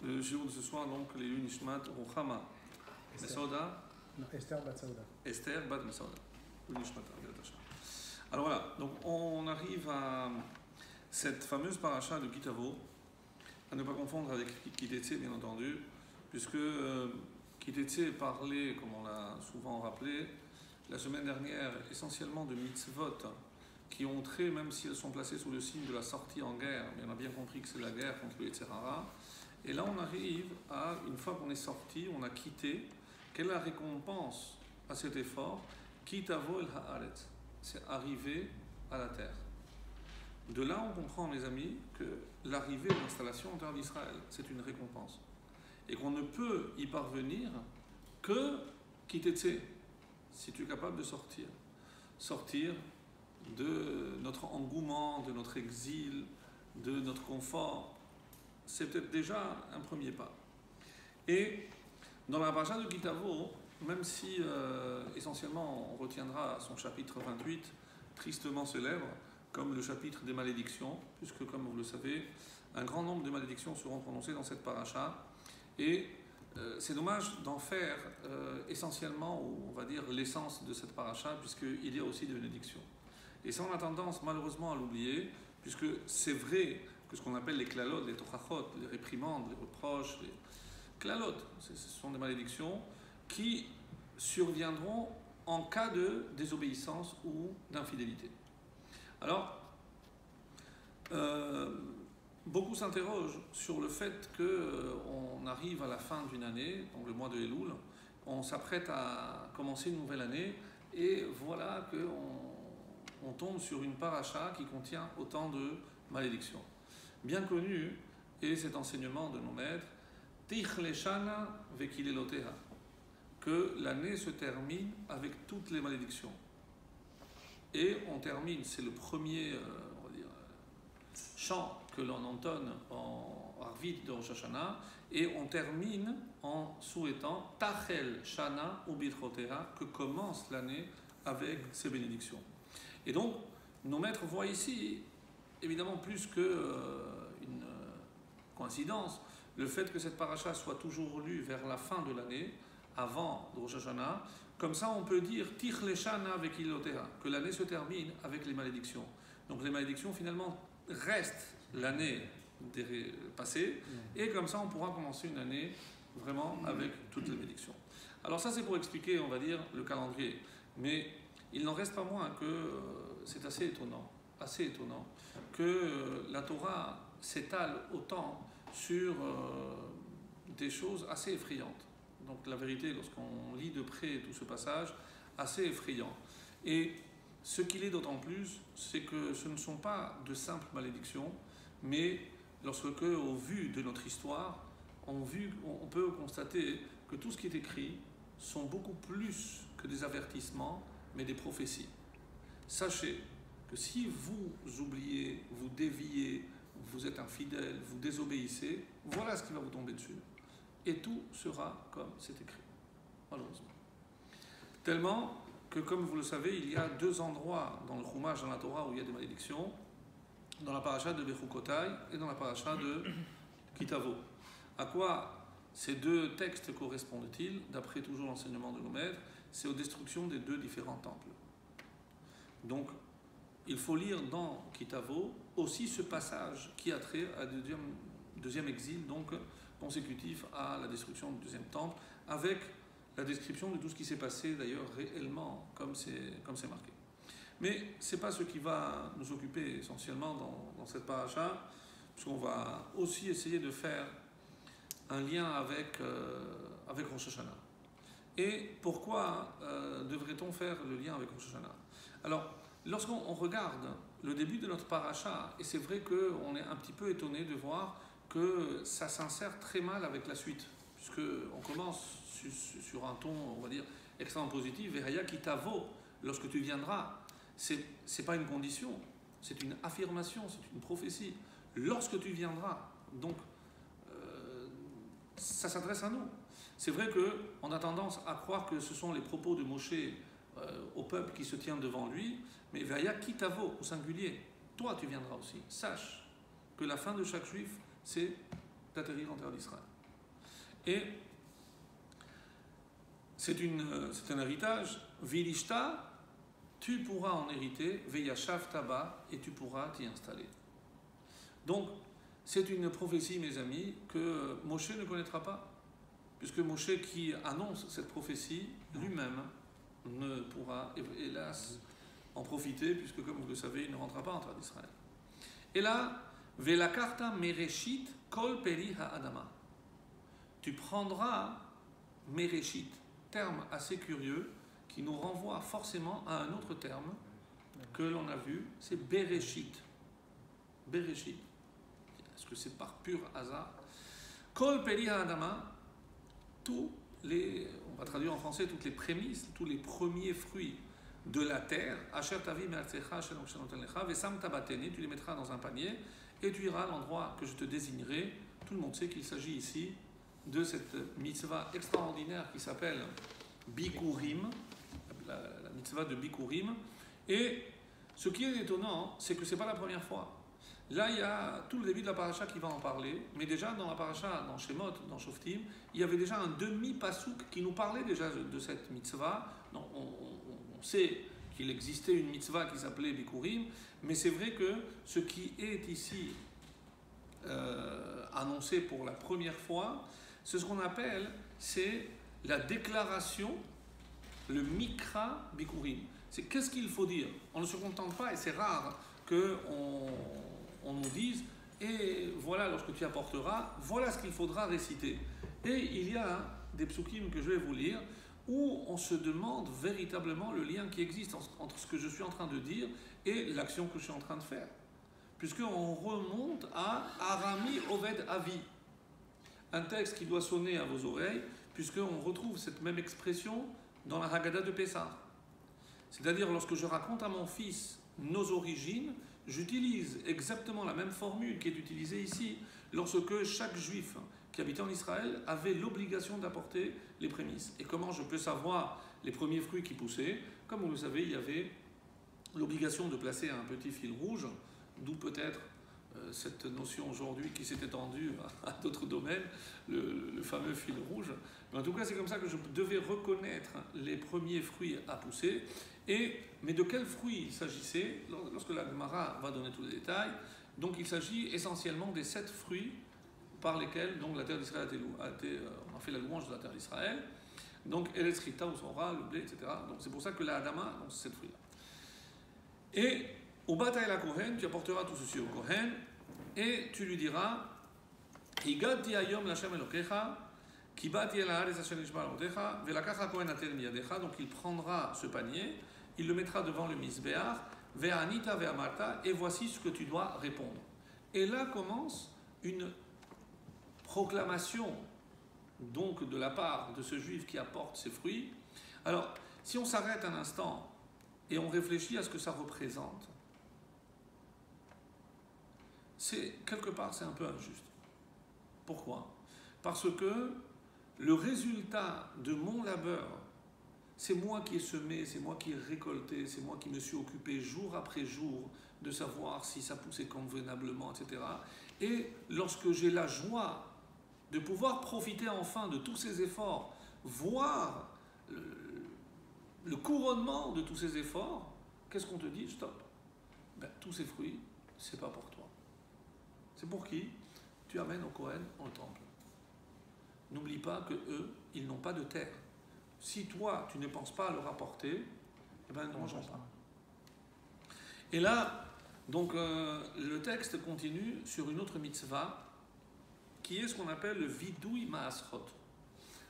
Le jour de ce soir, donc, les Nishmat Ruchama Mesauda. Non, Esther Bat Saouda. Esther Bat Mesauda. Alors voilà, donc on arrive à cette fameuse paracha de Kitavo, à ne pas confondre avec Kitetse, bien entendu, puisque Kitetse parlait, comme on l'a souvent rappelé, la semaine dernière, essentiellement de mitzvot qui ont trait, même si elles sont placées sous le signe de la sortie en guerre, mais on a bien compris que c'est la guerre contre le Yetzirah. Et là, on arrive à, une fois qu'on est sorti, on a quitté, quelle est la récompense à cet effort? Kitavo el haaretz, c'est arriver à la terre. De là, on comprend, mes amis, que l'arrivée de l'installation en terre d'Israël, c'est une récompense. Et qu'on ne peut y parvenir que kitetse, si tu es capable de sortir. Sortir de notre engouement, de notre exil, de notre confort, c'est peut-être déjà un premier pas. Et dans la paracha de Kitavo, même si essentiellement on retiendra son chapitre 28, tristement célèbre, comme le chapitre des malédictions, puisque comme vous le savez, un grand nombre de malédictions seront prononcées dans cette paracha, et c'est dommage d'en faire essentiellement, ou on va dire, l'essence de cette paracha, puisqu'il y a aussi des bénédictions. Et ça, on a tendance malheureusement à l'oublier, puisque c'est vrai que ce qu'on appelle les klalot, les tochachot, les réprimandes, les reproches, les klalot, ce sont des malédictions qui surviendront en cas de désobéissance ou d'infidélité. Alors, beaucoup s'interrogent sur le fait qu'on arrive à la fin d'une année, donc le mois de Elul, on s'apprête à commencer une nouvelle année, et voilà qu'on tombe sur une paracha qui contient autant de malédictions. Bien connu est cet enseignement de nos maîtres, Tichleshana vekileloteha, que l'année se termine avec toutes les malédictions. Et on termine, c'est le premier on va dire, chant que l'on entonne en Arvit de Rosh Hashanah, et on termine en souhaitant Tachel Shana Ubirchoteha, que commence l'année avec ses bénédictions. Et donc, nos maîtres voient ici, évidemment plus qu'une coïncidence, le fait que cette paracha soit toujours lue vers la fin de l'année, avant Rosh Hashanah, comme ça on peut dire Tichleshana vekiloteha, que l'année se termine avec les malédictions. Donc les malédictions finalement restent l'année passée, et comme ça on pourra commencer une année vraiment avec toutes les bénédictions. Alors ça c'est pour expliquer, on va dire, le calendrier. Mais il n'en reste pas moins que c'est assez étonnant que la Torah s'étale autant sur des choses assez effrayantes. Donc la vérité, lorsqu'on lit de près tout ce passage, assez effrayant. Et ce qu'il est d'autant plus, c'est que ce ne sont pas de simples malédictions, mais lorsque, au vu de notre histoire, on peut constater que tout ce qui est écrit sont beaucoup plus que des avertissements, mais des prophéties. Sachez que si vous oubliez, vous déviez, vous êtes infidèle, vous désobéissez, voilà ce qui va vous tomber dessus. Et tout sera comme c'est écrit, malheureusement. Tellement que, comme vous le savez, il y a deux endroits dans le Chumash, dans la Torah, où il y a des malédictions, dans la paracha de Bechukotai et dans la paracha de Kitavo. À quoi ces deux textes correspondent-ils? D'après toujours l'enseignement de nos maîtres, c'est aux destructions des deux différents temples. Donc, il faut lire dans Kitavo aussi ce passage qui a trait à deuxième exil, donc consécutif à la destruction du deuxième temple, avec la description de tout ce qui s'est passé d'ailleurs réellement, comme c'est marqué. Mais ce n'est pas ce qui va nous occuper essentiellement dans cette paracha, puisqu'on va aussi essayer de faire un lien avec Rosh Hashanah. Et pourquoi devrait-on faire le lien avec Rosh Hashanah? Alors, lorsqu'on regarde le début de notre paracha, et c'est vrai qu'on est un petit peu étonné de voir que ça s'insère très mal avec la suite, puisqu'on commence sur un ton, on va dire, extrêmement positif, Veraya kitavo, lorsque tu viendras, c'est pas une condition, c'est une affirmation, c'est une prophétie, lorsque tu viendras, donc ça s'adresse à nous. C'est vrai qu'on a tendance à croire que ce sont les propos de Moshe au peuple qui se tient devant lui, mais Veraya kitavo, au singulier, toi tu viendras aussi, sache que la fin de chaque juif, c'est d'atterrir en terre d'Israël. Et c'est un héritage. Vilishta, tu pourras en hériter, Veyashav Taba, et tu pourras t'y installer. Donc, c'est une prophétie, mes amis, que Moshe ne connaîtra pas, puisque Moshe qui annonce cette prophétie, lui-même ne pourra, hélas, en profiter, puisque, comme vous le savez, il ne rentrera pas en terre d'Israël. Et là, Velakarta Mereshit Kol Peri Ha'adama. Tu prendras Mereshit, terme assez curieux, qui nous renvoie forcément à un autre terme que l'on a vu, c'est Bereshit. Bereshit. Est-ce que c'est par pur hasard? Kol Peri Ha'adama, on va traduire en français toutes les prémices, tous les premiers fruits de la terre, Asher Tavi Me'artzecha Shalom Shalom Lecha, Vesam Tabatene, tu les mettras dans un panier et tu iras à l'endroit que je te désignerai. Tout le monde sait qu'il s'agit ici de cette mitzvah extraordinaire qui s'appelle Bikurim, la mitzvah de Bikurim. Et ce qui est étonnant, c'est que ce n'est pas la première fois. Là, il y a tout le début de la paracha qui va en parler, mais déjà dans la paracha, dans Shemot, dans Shoftim, il y avait déjà un demi-pasouk qui nous parlait déjà de cette mitzvah. Non, on sait qu'il existait une mitzvah qui s'appelait Bikurim, mais c'est vrai que ce qui est ici annoncé pour la première fois, c'est ce qu'on appelle, c'est la déclaration, le Mikra Bikurim. C'est qu'est-ce qu'il faut dire? On ne se contente pas, et c'est rare qu'on nous dise, et voilà, lorsque tu apporteras, voilà ce qu'il faudra réciter. Et il y a des psukim que je vais vous lire, où on se demande véritablement le lien qui existe entre ce que je suis en train de dire et l'action que je suis en train de faire. Puisqu'on remonte à Arami Oved Avi, un texte qui doit sonner à vos oreilles, puisqu'on retrouve cette même expression dans la Haggadah de Pessah. C'est-à-dire, lorsque je raconte à mon fils nos origines, j'utilise exactement la même formule qui est utilisée ici, lorsque chaque juif qui habitait en Israël avait l'obligation d'apporter les prémices. Et comment je peux savoir les premiers fruits qui poussaient? Comme vous le savez, il y avait l'obligation de placer un petit fil rouge, d'où peut-être cette notion aujourd'hui qui s'est étendue à d'autres domaines, le fameux fil rouge. Mais en tout cas, c'est comme ça que je devais reconnaître les premiers fruits à pousser. Mais de quels fruits il s'agissait? Lorsque la Gemara va donner tous les détails, donc il s'agit essentiellement des 7 fruits par lesquels donc, la terre d'Israël on a fait la louange de la terre d'Israël. Donc, Eretz Chita, ou Sora, le blé, etc. Donc, c'est pour ça que la Adama, c'est 7 fruits-là. Et au Bata el Kohen, tu apporteras tout ceci au Kohen, et tu lui diras Higati ayom l'Hashem Elokecha, Kibati el haaretz asher nishba alotecha, velakacha Kohen atel miyadecha. Donc, il prendra ce panier, il le mettra devant le Mizbeach, ve'anita ve'amarta, et voici ce que tu dois répondre. Et là commence une proclamation donc de la part de ce juif qui apporte ses fruits. Alors, si on s'arrête un instant et on réfléchit à ce que ça représente, quelque part c'est un peu injuste. Pourquoi? Parce que le résultat de mon labeur, c'est moi qui ai semé, c'est moi qui ai récolté, c'est moi qui me suis occupé jour après jour de savoir si ça poussait convenablement, etc. Et lorsque j'ai la joie de pouvoir profiter enfin de tous ces efforts, voir le couronnement de tous ces efforts, qu'est-ce qu'on te dit? Stop. Tous ces fruits, c'est pas pour toi. C'est pour qui? Tu amènes au Kohen au temple. N'oublie pas que eux, ils n'ont pas de terre. Si toi, tu ne penses pas à leur apporter, eh bien, ne mangeons pas. Et là, donc, le texte continue sur une autre mitzvah, qui est ce qu'on appelle le vidouille maasrot.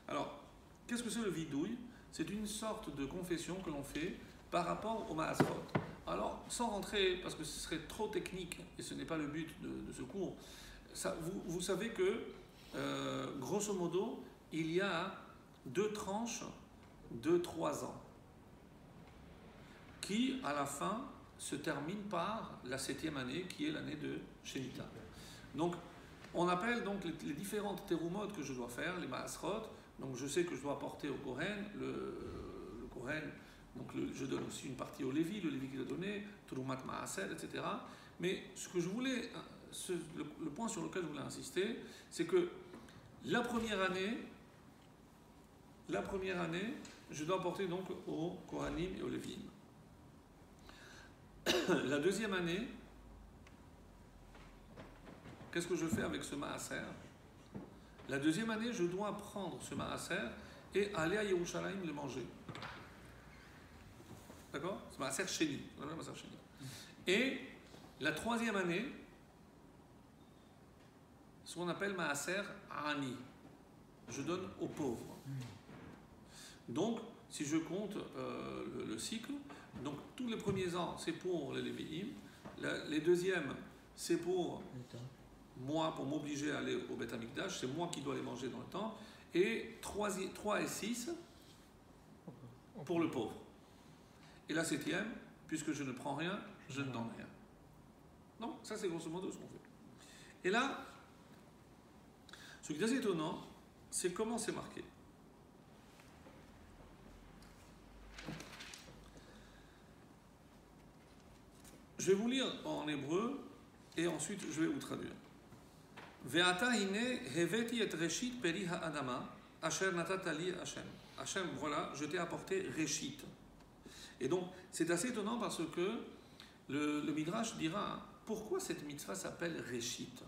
Alors, qu'est-ce que c'est le vidouille? C'est une sorte de confession que l'on fait par rapport au maasrot. Alors, sans rentrer, parce que ce serait trop technique, et ce n'est pas le but de ce cours, vous savez que, grosso modo, il y a 2 tranches de 3 ans, qui, à la fin, se terminent par la 7e année, qui est l'année de Shemitah. Donc, on appelle donc les différentes terumotes que je dois faire, les maasrot. Donc je sais que je dois apporter au Kohen, le Kohen, donc je donne aussi une partie au Lévi, le Lévi qui l'a donné, terumat maaser, etc. Mais ce que je voulais le point sur lequel je voulais insister, c'est que la première année, je dois apporter donc aux Kohanim et aux Lévim. La deuxième année, qu'est-ce que je fais avec ce maaser? La deuxième année, je dois prendre ce maaser et aller à Yerushalayim le manger. D'accord? C'est maaser sheni. Et la troisième année, ce qu'on appelle maaser ani. Je donne aux pauvres. Donc, si je compte le cycle, donc tous les premiers ans, c'est pour les Lévi'im. Les deuxièmes, c'est pour moi, pour m'obliger à aller au Beth Amikdash. C'est moi qui dois les manger dans le temps. Et 3 et 6 pour le pauvre. Et la septième, puisque je ne prends rien, je ne donne rien. Donc, ça c'est grosso modo ce qu'on fait. Et là, ce qui est assez étonnant, c'est comment c'est marqué. Je vais vous lire en hébreu et ensuite je vais vous traduire. Ve'ata hine heveti et reshit peri ha'adama asher natata li Hashem. Hashem, voilà, je t'ai apporté reshit. Et donc, c'est assez étonnant parce que le Midrash dira pourquoi cette mitzvah s'appelle reshit.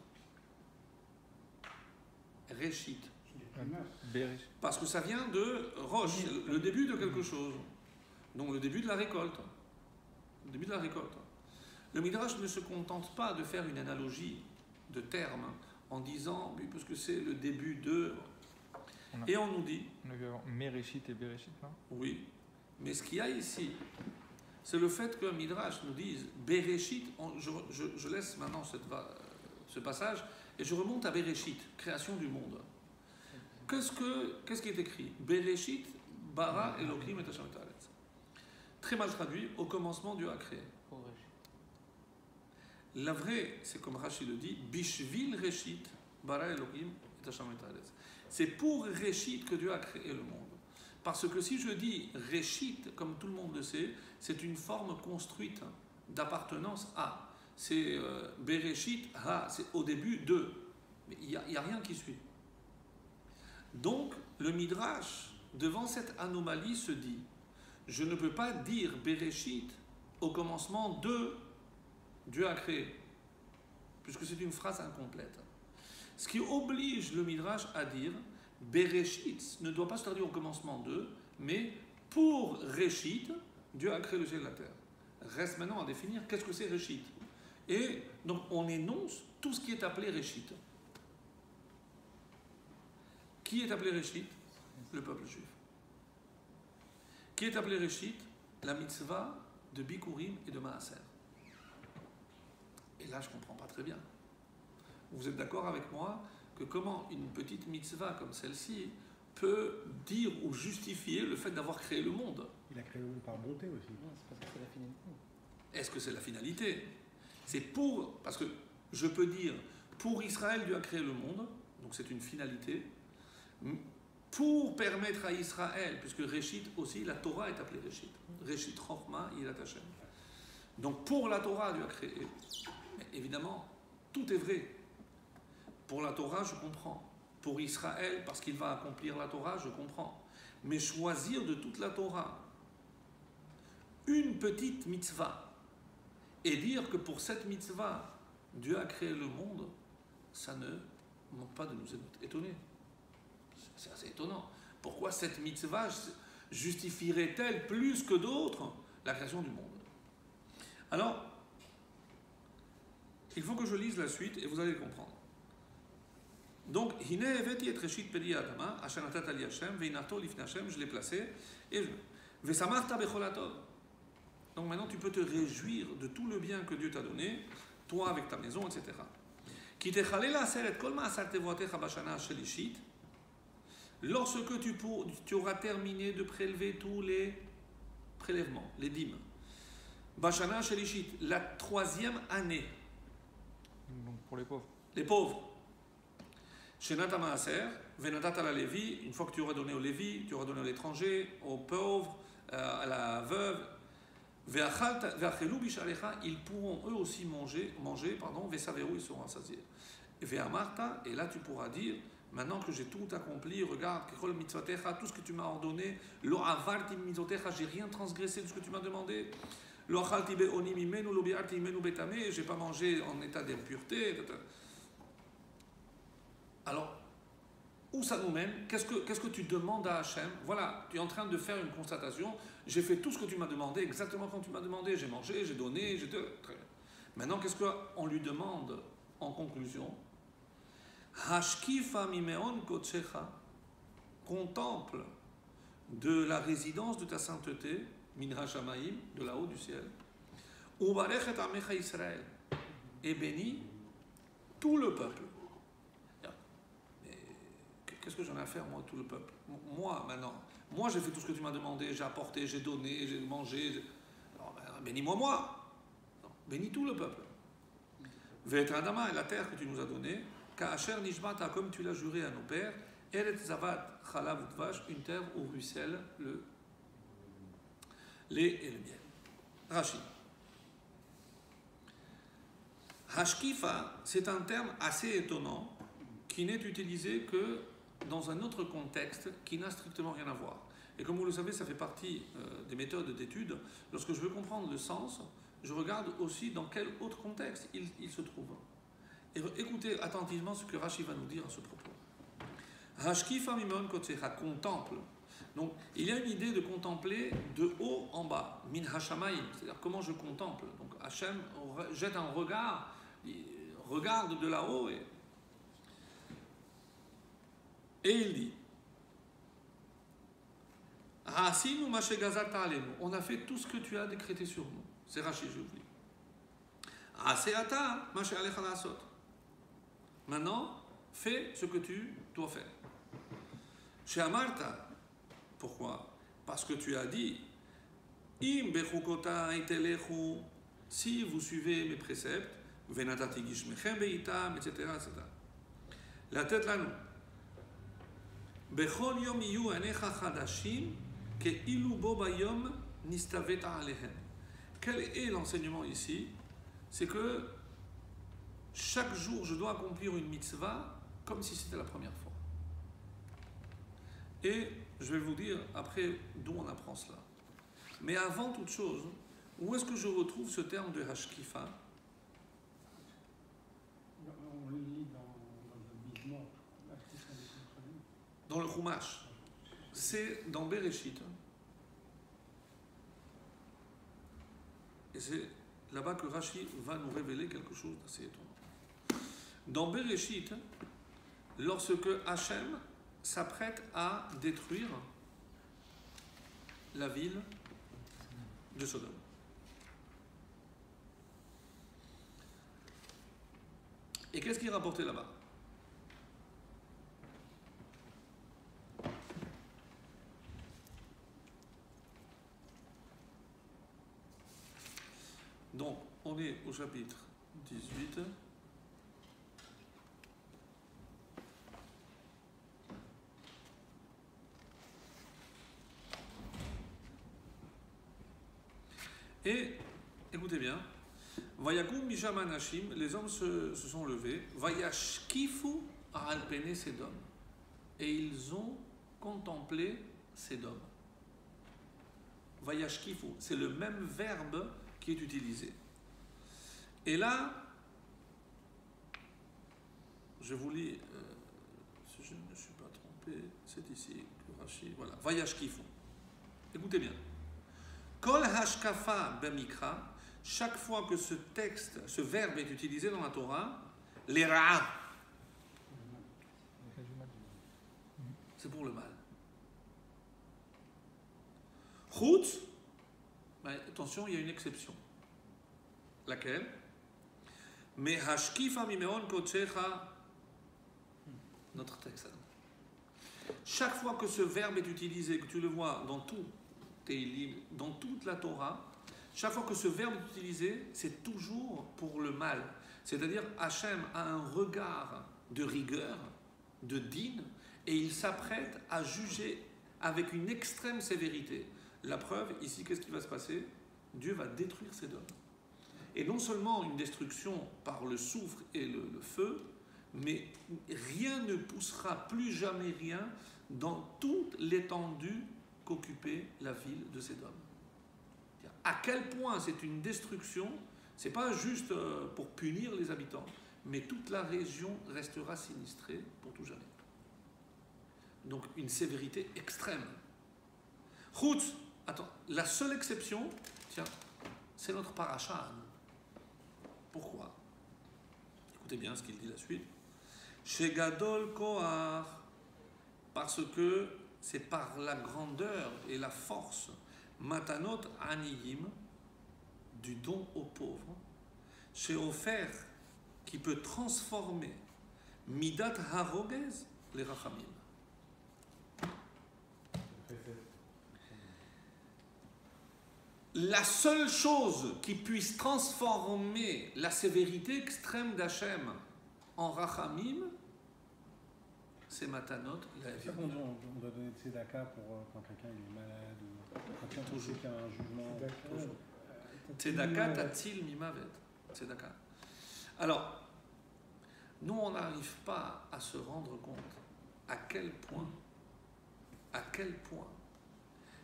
Reshit. Parce que ça vient de roche, le début de quelque chose. Donc le début de la récolte. Le début de la récolte. Le Midrash ne se contente pas de faire une analogie de termes en disant, oui, parce que c'est le début de... Et on nous dit... On a vu avant Mereshit et Bereshit, non? Oui, mais ce qu'il y a ici, c'est le fait que Midrash nous dise Bereshit, je laisse maintenant ce passage, et je remonte à Bereshit, création du monde. Qu'est-ce qui est écrit? Bereshit, bara Elohim et Hashem et Haaretz. Très mal traduit, au commencement Dieu a créé. La vraie, c'est comme Rashi le dit, Bishvil Reshit, bara Elohim et Hashem et Haaretz. C'est pour Reshit que Dieu a créé le monde. Parce que si je dis Reshit, comme tout le monde le sait, c'est une forme construite d'appartenance à. C'est Bereshit, ha, c'est au début de. Mais il n'y a rien qui suit. Donc, le Midrash, devant cette anomalie, se dit je ne peux pas dire Bereshit au commencement de Dieu a créé, puisque c'est une phrase incomplète. Ce qui oblige le Midrash à dire Bereshit ne doit pas se traduire au commencement de, mais pour Reshit, Dieu a créé le ciel et la terre. Reste maintenant à définir qu'est-ce que c'est Reshit. Et donc on énonce tout ce qui est appelé Reshit. Qui est appelé Reshit? Le peuple juif. Qui est appelé Reshit? La mitzvah de Bikurim et de Maaser. Et là, je ne comprends pas très bien. Vous êtes d'accord avec moi que comment une petite mitzvah comme celle-ci peut dire ou justifier le fait d'avoir créé le monde? Il a créé le monde par bonté aussi. Non, c'est parce que c'est la finalité. Est-ce que c'est la finalité? C'est pour... Parce que je peux dire, pour Israël, Dieu a créé le monde, donc c'est une finalité, pour permettre à Israël, puisque Reshit aussi, la Torah est appelée Reshit. Reshit Chochma Yirat Hashem. Donc pour la Torah, Dieu a créé. Mais évidemment, tout est vrai. Pour la Torah, je comprends. Pour Israël, parce qu'il va accomplir la Torah, je comprends. Mais choisir de toute la Torah une petite mitzvah et dire que pour cette mitzvah, Dieu a créé le monde, ça ne manque pas de nous étonner. C'est assez étonnant. Pourquoi cette mitzvah justifierait-elle plus que d'autres la création du monde? Alors, il faut que je lise la suite et vous allez le comprendre. Donc, Hine eveti et reshit peri adama, asher natat li Hashem, veinato lifnei Hashem, je l'ai placé, et vesamarta bechol hatov. Donc maintenant, tu peux te réjouir de tout le bien que Dieu t'a donné, toi avec ta maison, etc. Ki techalel la'aser et kol ma'asar tevoatecha bashana shelishit, lorsque tu auras terminé de prélever tous les prélèvements, les dîmes, bashana shelishit, la troisième année. Donc pour les pauvres. Les pauvres. Shenata Maaser, Venatata la Lévi, une fois que tu auras donné aux Lévi, tu auras donné à l'étranger, aux pauvres, à la veuve. Ils pourront eux aussi manger, ils seront rassasiés. Et là tu pourras dire, maintenant que j'ai tout accompli, regarde, tout ce que tu m'as ordonné, j'ai rien transgressé de ce que tu m'as demandé. J'ai pas mangé en état d'impureté. Alors, où ça nous mène? Qu'est-ce que tu demandes à Hachem? Voilà, tu es en train de faire une constatation. J'ai fait tout ce que tu m'as demandé, exactement comme tu m'as demandé. J'ai mangé, j'ai donné, j'ai... Très bien. Maintenant, qu'est-ce qu'on lui demande en conclusion? Hashkifa mimeon kotsecha, contemple de la résidence de ta sainteté, minha shamaim, de là-haut du ciel, ubarechet amecha Israël, et bénis tout le peuple. Qu'est-ce que j'en ai à faire, moi, tout le peuple? Moi, maintenant. Moi, j'ai fait tout ce que tu m'as demandé, j'ai apporté, j'ai donné, j'ai mangé. Alors, bénis-moi, moi. Non, bénis tout le peuple. Ve'et adama, la terre que tu nous as donnée, ka'asher nishbata, comme tu l'as juré à nos pères, eret zavat chalav utvash, une terre où ruisselle le lait et le miel. Rashi. Hashkifa, c'est un terme assez étonnant qui n'est utilisé que dans un autre contexte qui n'a strictement rien à voir. Et comme vous le savez, ça fait partie des méthodes d'étude. Lorsque je veux comprendre le sens, je regarde aussi dans quel autre contexte il se trouve. Et écoutez attentivement ce que Rashi va nous dire à ce propos. Hashkifa mimon kotsecha, contemple. Donc, il y a une idée de contempler de haut en bas, min hashamayim, c'est-à-dire comment je contemple. Donc, Hachem jette un regard, regarde de là-haut et il dit, on a fait tout ce que tu as décrété sur nous. C'est Rashi, je vous dis. Maintenant, fais ce que tu dois faire. Chez Amarta, pourquoi? Parce que tu as dit, si vous suivez mes préceptes, etc. La tête là, nous. Bechol yom iyu anecha chadashim ke'ilu bo bayom nistaveta alehem. Quel est l'enseignement ici? C'est que chaque jour, je dois accomplir une mitzvah comme si c'était la première fois. Et je vais vous dire après d'où on apprend cela. Mais avant toute chose, où est-ce que je retrouve ce terme de hashkifa? On le lit dans le Mismor. Dans le Chumash. C'est dans Bereshit. Et c'est là-bas que Rashi va nous révéler quelque chose d'assez étonnant. Dans Bereshit, lorsque Hachem s'apprête à détruire la ville de Sodome. Et qu'est-ce qui est rapporté là-bas? Donc, on est au chapitre 18. Et, écoutez bien, Vayakum Misham Anashim, les hommes se sont levés, Vayashkifu Alpene Sedom, et ils ont contemplé Sedom. Vayashkifu, c'est le même verbe qui est utilisé. Et là, je vous lis, si je ne me suis pas trompé, c'est ici que Rashi, voilà, Vayashkifu. Écoutez bien. Kol hashkafa b'mikra, chaque fois que ce texte, ce verbe est utilisé dans la Torah, les ra'a, c'est pour le mal. Chutz, mais attention, il y a une exception. Laquelle? Mais hashkifa mimeon kotsecha, notre texte. Chaque fois que ce verbe est utilisé, que tu le vois dans tout Teilim, dans toute la Torah, chaque fois que ce verbe est utilisé, c'est toujours pour le mal. C'est-à-dire, Hachem a un regard de rigueur, de din, et il s'apprête à juger avec une extrême sévérité. La preuve, ici, qu'est-ce qui va se passer? Dieu va détruire Sédom. Et non seulement une destruction par le soufre et le feu, mais rien ne poussera plus jamais rien dans toute l'étendue qu'occupait la ville de Sédom. À quel point c'est une destruction, c'est pas juste pour punir les habitants, mais toute la région restera sinistrée pour tout jamais. Donc une sévérité extrême. Chutz, attends, la seule exception, tiens, c'est notre paracha. Pourquoi? Écoutez bien ce qu'il dit la suite. Chez Gadol Koach, parce que c'est par la grandeur et la force, Matanot Aniyim, du don aux pauvres, chez Ofer, qui peut transformer Midat Harogez, les Rachamim. La seule chose qui puisse transformer la sévérité extrême d'Hachem en Rachamim, c'est Matanot, la vie. On doit donner de tzedaka pour quand quelqu'un est malade ou quand on sait qu'il y a un jugement. Tzedaka tatil mimavet. Tzedaka. Alors, nous, on n'arrive pas à se rendre compte à quel point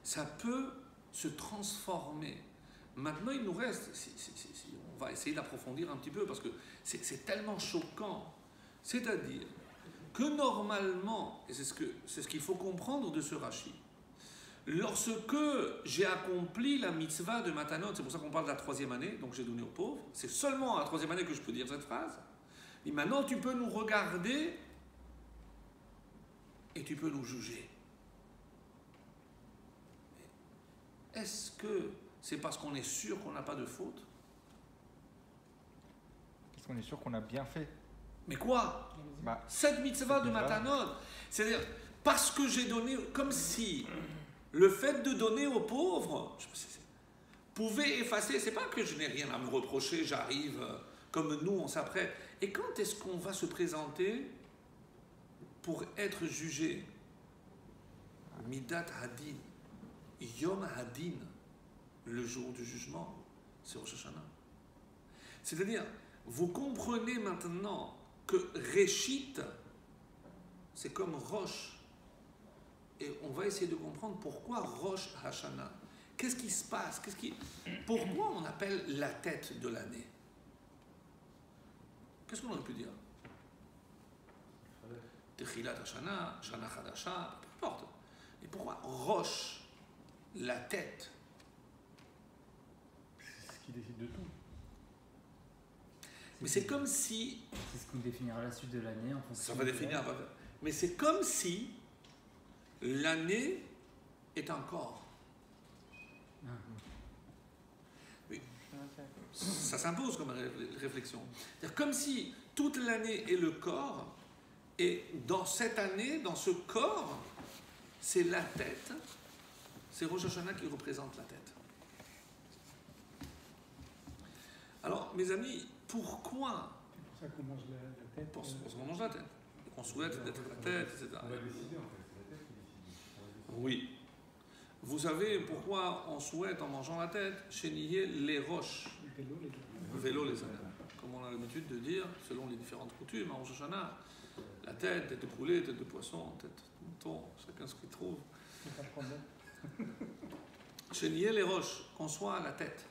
ça peut se transformer. Maintenant, il nous reste, on va essayer d'approfondir un petit peu parce que c'est tellement choquant. C'est-à-dire que normalement, et c'est ce qu'il faut comprendre de ce Rashi, lorsque j'ai accompli la mitzvah de Matanot, c'est pour ça qu'on parle de la 3e année, donc j'ai donné aux pauvres, c'est seulement à la 3e année que je peux dire cette phrase. Et maintenant, tu peux nous regarder et tu peux nous juger. Est-ce que c'est parce qu'on est sûr qu'on n'a pas de faute? Est-ce qu'on est sûr qu'on a bien fait? Mais quoi? Cette mitzvah de Matanot, c'est-à-dire parce que j'ai donné, comme si le fait de donner aux pauvres pouvait effacer, c'est pas que je n'ai rien à me reprocher, j'arrive comme nous on s'apprête. Et quand est-ce qu'on va se présenter pour être jugé? Midat Hadin, Yom Hadin, le jour du jugement, c'est Rosh Hashanah. C'est-à-dire, vous comprenez maintenant que Réchit, c'est comme Rosh. Et on va essayer de comprendre pourquoi Rosh Hashanah. Qu'est-ce qui se passe? Pourquoi on appelle la tête de l'année? Qu'est-ce qu'on aurait pu dire? Techilat Hashanah, Shana Chadasha, peu importe. Et pourquoi Rosh, la tête? C'est ce qui décide de tout. Mais c'est comme si... C'est ce qu'on définira la suite de l'année en fonction. Ça va définir... Mais c'est comme si l'année est un corps. Oui. Ça s'impose comme réflexion. C'est-à-dire comme si toute l'année est le corps, et dans cette année, dans ce corps, c'est la tête. C'est Rosh Hashanah qui représente la tête. Alors, mes amis, pourquoi? C'est pour ça qu'on mange la tête. Parce qu'on mange la tête. On souhaite d'être la tête, etc. On va décider en fait, c'est la tête qui décide. Oui. Vous savez pourquoi on souhaite en mangeant la tête? Chéniller les roches. Vélo les ânes. Comme on a l'habitude de dire, selon les différentes coutumes, en Rosh Hashanah, la tête de poulet, tête de poisson, tête de mouton, chacun ce qu'il trouve. Pas de problème. Chéniller les roches, qu'on soit à la tête.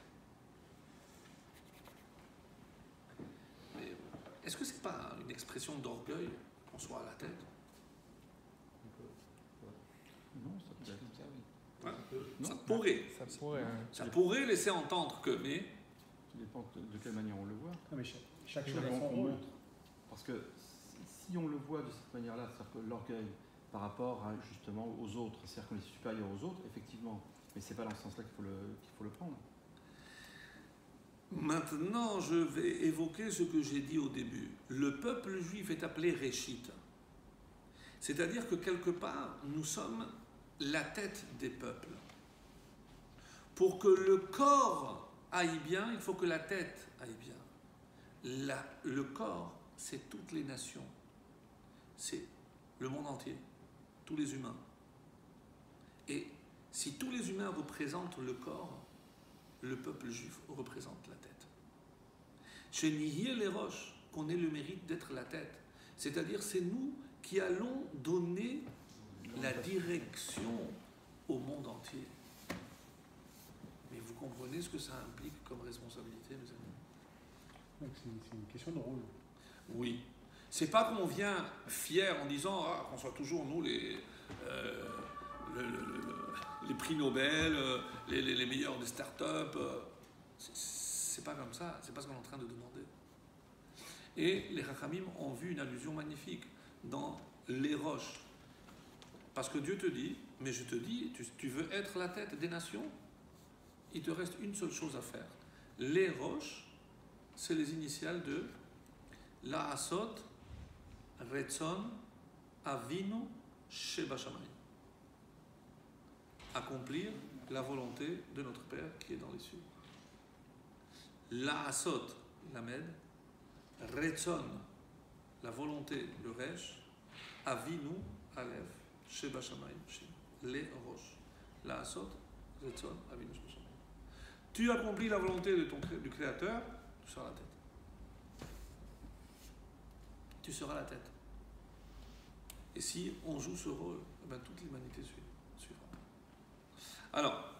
Mais est-ce que c'est pas une expression d'orgueil qu'on soit à la tête? Non, ça peut être comme ça, oui. Ouais. Ça Non, pourrait. Ça pourrait. Ça pourrait laisser entendre que, mais ça dépend de quelle manière on le voit. Non, mais chaque chose Chaque a son fois qu'on rôle. montre. Parce que si on le voit de cette manière-là, c'est-à-dire que l'orgueil par rapport justement aux autres, c'est-à-dire qu'on est supérieur aux autres, effectivement, mais c'est pas dans ce sens-là qu'il faut le prendre. maintenant je vais évoquer ce que j'ai dit au début. Le peuple juif est appelé Réchit. C'est-à-dire que quelque part, nous sommes la tête des peuples. Pour que le corps aille bien, il faut que la tête aille bien. Le corps, c'est toutes les nations. C'est le monde entier. Tous les humains. Et si tous les humains représentent le corps, le peuple juif représente la tête. Chez Nihir les roches, qu'on ait le mérite d'être la tête. C'est-à-dire, c'est nous qui allons donner la direction au monde entier. Mais vous comprenez ce que ça implique comme responsabilité, mes amis? Donc c'est une question de rôle. Oui. C'est pas qu'on vient fier en disant qu'on soit toujours nous les prix Nobel, les meilleurs des startups. C'est pas comme ça. C'est pas ce qu'on est en train de demander. Et les Chachamim ont vu une allusion magnifique dans les roches. Parce que Dieu te dit, mais je te dis, tu veux être la tête des nations? Il te reste une seule chose à faire. Les roches, c'est les initiales de La'asot, Retzon, Avinu, Sheba Shamayim. Accomplir la volonté de notre Père qui est dans les cieux. La'asot, Lamed, Retzon, la volonté, le Resh, Avinu, Aleph, Sheba Shamayim, les roches. La'asot, Retzon, Avinu, Sheba Shamayim. Tu accomplis la volonté du Créateur, tu seras la tête. Tu seras la tête. Et si on joue ce rôle, toute l'humanité suivra. Alors,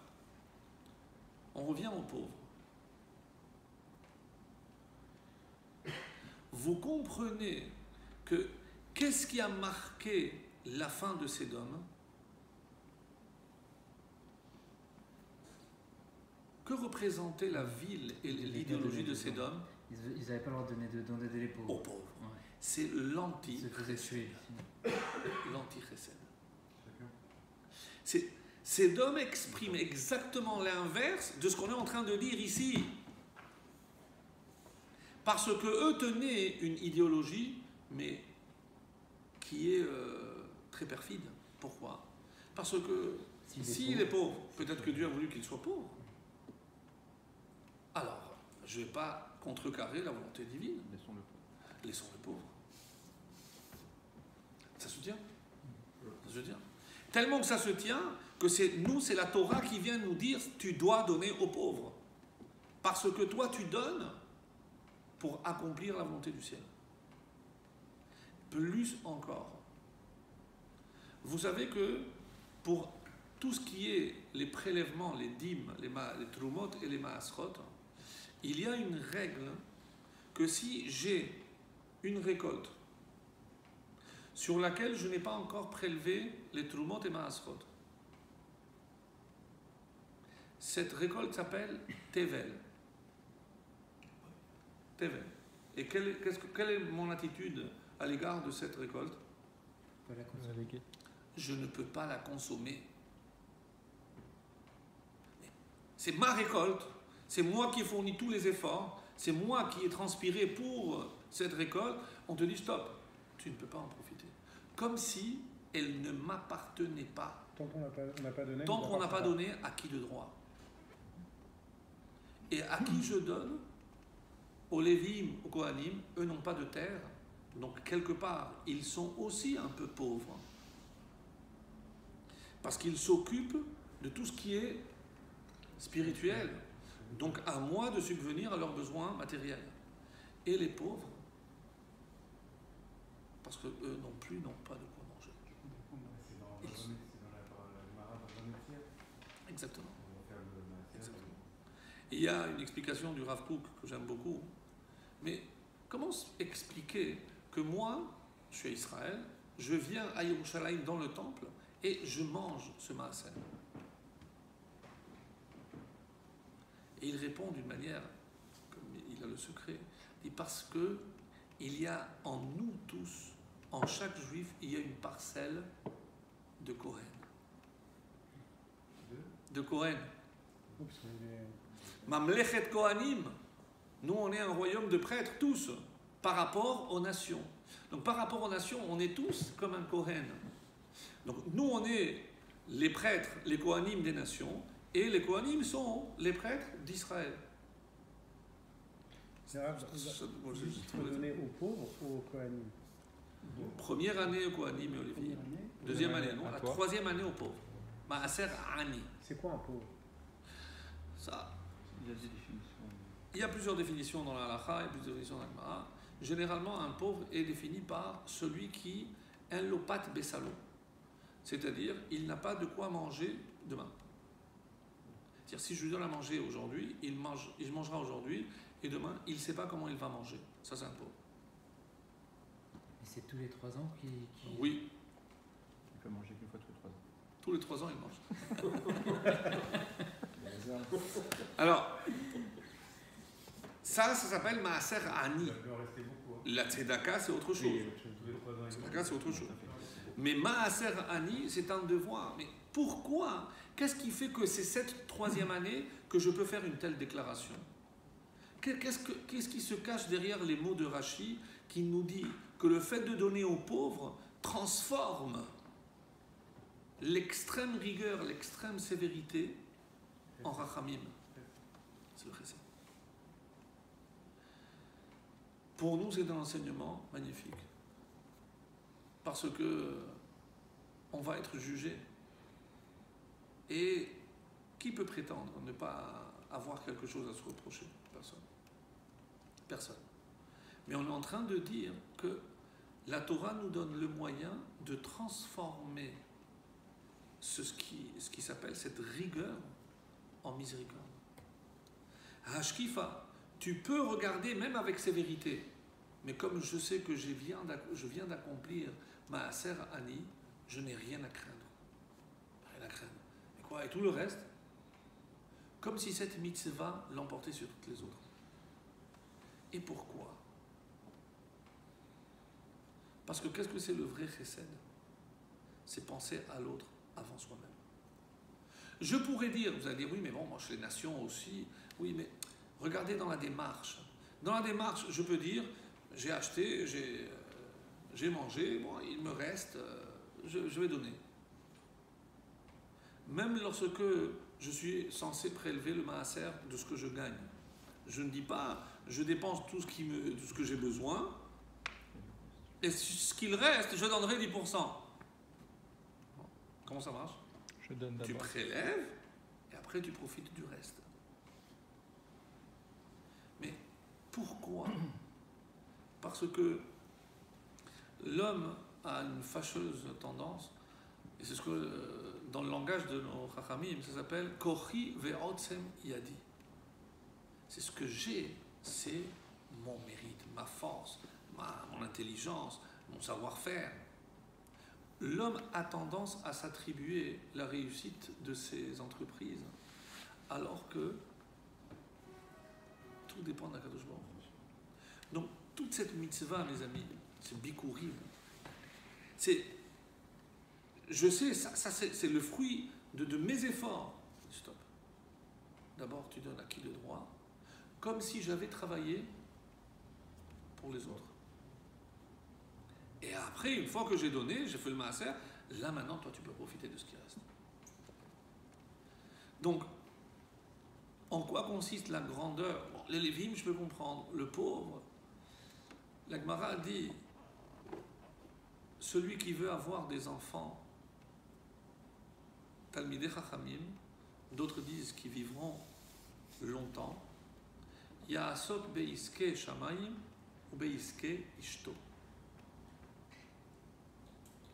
on revient aux pauvres. Vous comprenez que qu'est-ce qui a marqué la fin de Sédom? Que représentait la ville et l'idéologie de Sédom? Ils n'avaient pas le droit de donner les pauvres. Aux pauvres. Ouais. C'est Ils se faisaient tuer. l'anti-chesed. Sédom exprime exactement l'inverse de ce qu'on est en train de dire ici. Parce que eux tenaient une idéologie, mais qui est très perfide. Pourquoi? Parce que s'il est pauvre, peut-être que Dieu a voulu qu'il soit pauvre. Alors, je ne vais pas contrecarrer la volonté divine. Laissons-le pauvre. Laissons-le pauvre. Ça se tient. Ça se tient. Tellement que ça se tient que c'est la Torah qui vient nous dire tu dois donner aux pauvres. Parce que toi, tu donnes pour accomplir la volonté du ciel. Plus encore. Vous savez que pour tout ce qui est les prélèvements, les dîmes, les trumot et les maasrot, il y a une règle que si j'ai une récolte sur laquelle je n'ai pas encore prélevé les trumot et maasrot, cette récolte s'appelle Tevel. Tevel. Et quelle est mon attitude à l'égard de cette récolte? Je ne peux pas la consommer. C'est ma récolte, c'est moi qui ai fourni tous les efforts, c'est moi qui ai transpiré pour cette récolte. On te dit stop, tu ne peux pas en profiter. Comme si elle ne m'appartenait pas. Tant qu'on n'a pas donné. Tant qu'on n'a pas donné, à qui de droit? Et à qui je donne? Aux Lévim, aux Kohanim, eux n'ont pas de terre. Donc quelque part, ils sont aussi un peu pauvres. Parce qu'ils s'occupent de tout ce qui est spirituel. Donc à moi de subvenir à leurs besoins matériels. Et les pauvres, parce qu'eux non plus n'ont pas de quoi manger. Exactement. Exactement. Et il y a une explication du Rav Kook que j'aime beaucoup. Mais comment expliquer que moi, je suis à Israël, je viens à Yerushalayim dans le temple et je mange ce maaser? Et il répond d'une manière, comme il a le secret, il dit parce que il y a en nous tous, en chaque juif, il y a une parcelle de Kohen. De Kohen. Mamlechet Kohanim. Nous, on est un royaume de prêtres, tous, par rapport aux nations. Donc, par rapport aux nations, on est tous comme un Kohen. Donc, nous, on est les prêtres, les Kohanim des nations, et les Kohanim sont les prêtres d'Israël. C'est grave, juste donner aux pauvres ou aux Kohanim? Première année aux Kohanim et aux Lévites. Deuxième année, non. La troisième année aux pauvres. Maaser Ani. C'est quoi un pauvre? Ça, y a des définitions. Il y a plusieurs définitions dans la halakha et plusieurs définitions dans la Gemara. Généralement, un pauvre est défini par celui qui un lopat besalo, c'est-à-dire il n'a pas de quoi manger demain. C'est-à-dire si je lui donne à manger aujourd'hui, il mangera aujourd'hui et demain il ne sait pas comment il va manger. Ça c'est un pauvre. Et c'est tous les 3 ans qui... Oui, Il peut manger qu'une fois tous les 3 ans. tous les 3 ans il mange. Alors, ça s'appelle maaser ani. Ça peut en rester beaucoup. Hein. La tzedaka c'est autre chose. Tous les 3 ans, il Tzedaka c'est autre chose. Mais maaser ani, c'est un devoir. Mais pourquoi? Qu'est-ce qui fait que c'est cette 3e année que je peux faire une telle déclaration? Qu'est-ce qui se cache derrière les mots de Rashi qui nous dit que le fait de donner aux pauvres transforme l'extrême rigueur, l'extrême sévérité en rachamim? C'est le chesed. Pour nous, c'est un enseignement magnifique. Parce que on va être jugé. Et qui peut prétendre ne pas avoir quelque chose à se reprocher? Personne. Personne. Mais on est en train de dire que la Torah nous donne le moyen de transformer ce qui s'appelle cette rigueur en miséricorde. Hashkifa, tu peux regarder même avec sévérité, mais comme je sais que je viens d'accomplir Maaser Ani, je n'ai rien à craindre. Rien à craindre. Et quoi? Et tout le reste, comme si cette mitzvah l'emportait sur toutes les autres. Et pourquoi? Parce que qu'est-ce que c'est le vrai chesed? C'est penser à l'autre avant soi-même. Je pourrais dire, vous allez dire, oui, mais bon, moi, chez les nations aussi, oui, mais regardez dans la démarche. Dans la démarche, je peux dire, j'ai acheté, j'ai mangé, bon, il me reste, je vais donner. Même lorsque je suis censé prélever le maaser de ce que je gagne, je ne dis pas, je dépense tout ce que j'ai besoin, et ce qu'il reste, je donnerai 10%. Comment ça marche? Je donne Tu d'abord. prélèves et après tu profites du reste. Mais pourquoi? Parce que l'homme a une fâcheuse tendance, et c'est ce que dans le langage de nos chachamim, ça s'appelle Kochi ve'otzem yadi. C'est ce que j'ai, c'est mon mérite, ma force, mon intelligence, mon savoir-faire. L'homme a tendance à s'attribuer la réussite de ses entreprises, alors que tout dépend d'Akadosh Baruch Hu. Donc, toute cette mitzvah, mes amis, c'est bikurim. Je sais, ça c'est le fruit de mes efforts. Stop. D'abord, tu donnes à qui le droit, comme si j'avais travaillé pour les autres. Et après, une fois que j'ai donné, j'ai fait le maaser, là maintenant, toi, tu peux profiter de ce qui reste. Donc, en quoi consiste la grandeur? Bon, les Lévim, je peux comprendre. Le pauvre, la Gemara dit, celui qui veut avoir des enfants, Talmidei Chachamim, d'autres disent qu'ils vivront longtemps, Ya'asok beiske shamayim ou beiske ishto.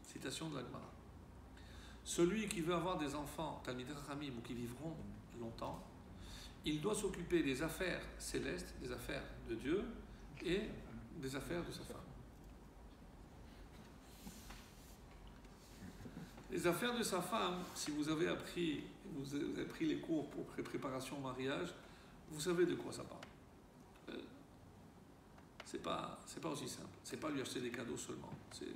Citation de la Gemara. Celui qui veut avoir des enfants, Talmidei Chachamim, ou qui vivront longtemps, il doit s'occuper des affaires célestes, des affaires de Dieu et des affaires de sa femme. Les affaires de sa femme, si vous avez pris les cours pour préparation au mariage, vous savez de quoi ça parle. C'est pas aussi simple. C'est pas lui acheter des cadeaux seulement. C'est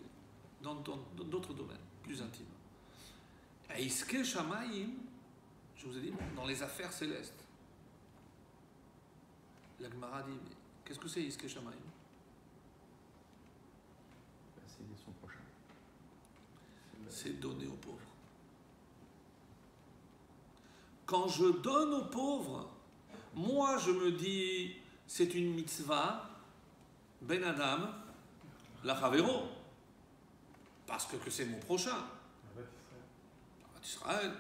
dans d'autres domaines, plus intimes. Iske Shamayim, je vous ai dit, dans les affaires célestes. La Gemara dit, mais qu'est-ce que c'est Iske Shamayim? C'est son prochain. C'est donner aux pauvres. Quand je donne aux pauvres, moi je me dis, c'est une mitzvah, ben Adam, la Chavero, parce que c'est mon prochain. Israël.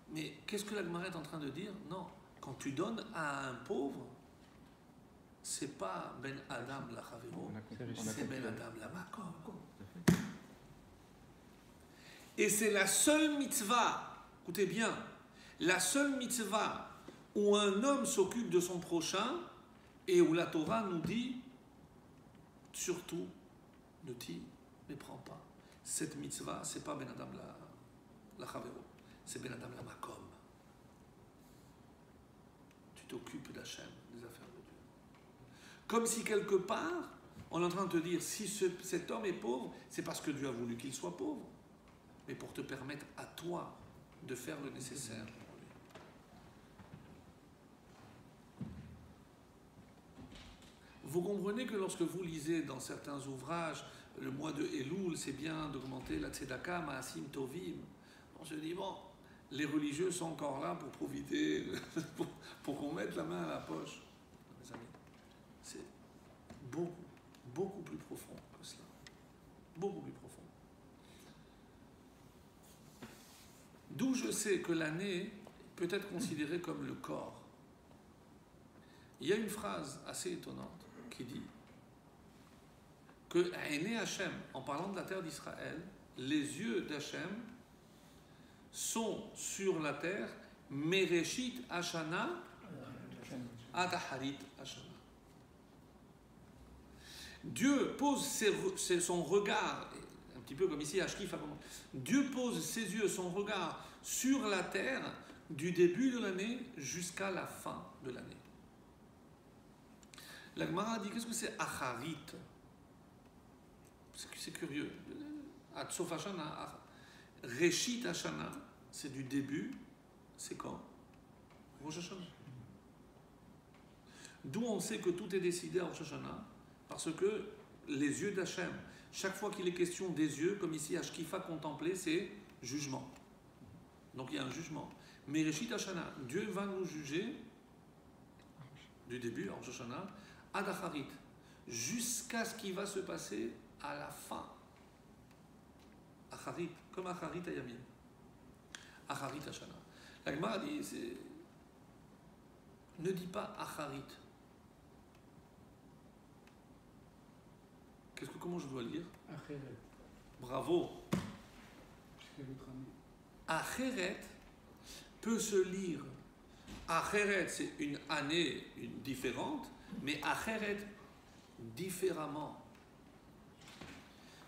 Mais qu'est-ce que la Gemara est en train de dire? Non, Quand tu donnes à un pauvre, c'est pas Ben Adam la Chavero, c'est Ben Adam la Makom. Et c'est la seule mitzvah, écoutez bien, la seule mitzvah où un homme s'occupe de son prochain et où la Torah nous dit surtout ne t'y méprends pas. Cette mitzvah, c'est pas Ben Adam la Chavero, c'est Ben Adam la Makom. Tu t'occupes d'Hachem, des affaires de Dieu. Comme si quelque part, on est en train de te dire, si cet homme est pauvre, c'est parce que Dieu a voulu qu'il soit pauvre, mais pour te permettre à toi de faire le nécessaire pour lui. Vous comprenez que lorsque vous lisez dans certains ouvrages, le mois de Elul, c'est bien d'augmenter la tzedaka, ma'asim tovim. On se dit, bon, les religieux sont encore là pour profiter, pour qu'on mette la main à la poche. Mes amis, c'est beaucoup, beaucoup plus profond que cela. Beaucoup plus profond. D'où je sais que l'année peut être considérée comme le corps. Il y a une phrase assez étonnante qui dit que Aïné Hachem, en parlant de la terre d'Israël, les yeux d'Hachem sont sur la terre, Mereshit Hashana Adaharit Hashana. Dieu pose son regard, un petit peu comme ici à Shkif, Dieu pose ses yeux, son regard sur la terre du début de l'année jusqu'à la fin de l'année. La Gemara dit, qu'est-ce que c'est Acharit? C'est curieux. Atsof Hashana, Reshit Hashana, c'est du début, c'est quand? Rosh Hashanah. D'où on sait que tout est décidé à Rosh Hashanah, parce que les yeux d'Hachem, chaque fois qu'il est question des yeux, comme ici à Shkifa contempler, c'est jugement. Donc il y a un jugement. Mais Reshit Hashana, Dieu va nous juger du début à Rosh Hashanah, ad Acharit, jusqu'à ce qui va se passer à la fin. Acharit, comme Acharit à Yamin. Acharit Hashana. La Gemara dit, ne dis pas Acharit. Comment je dois le lire? Acheret. Bravo. Acheret peut se lire. Acheret, c'est une année différente, mais Acheret différemment.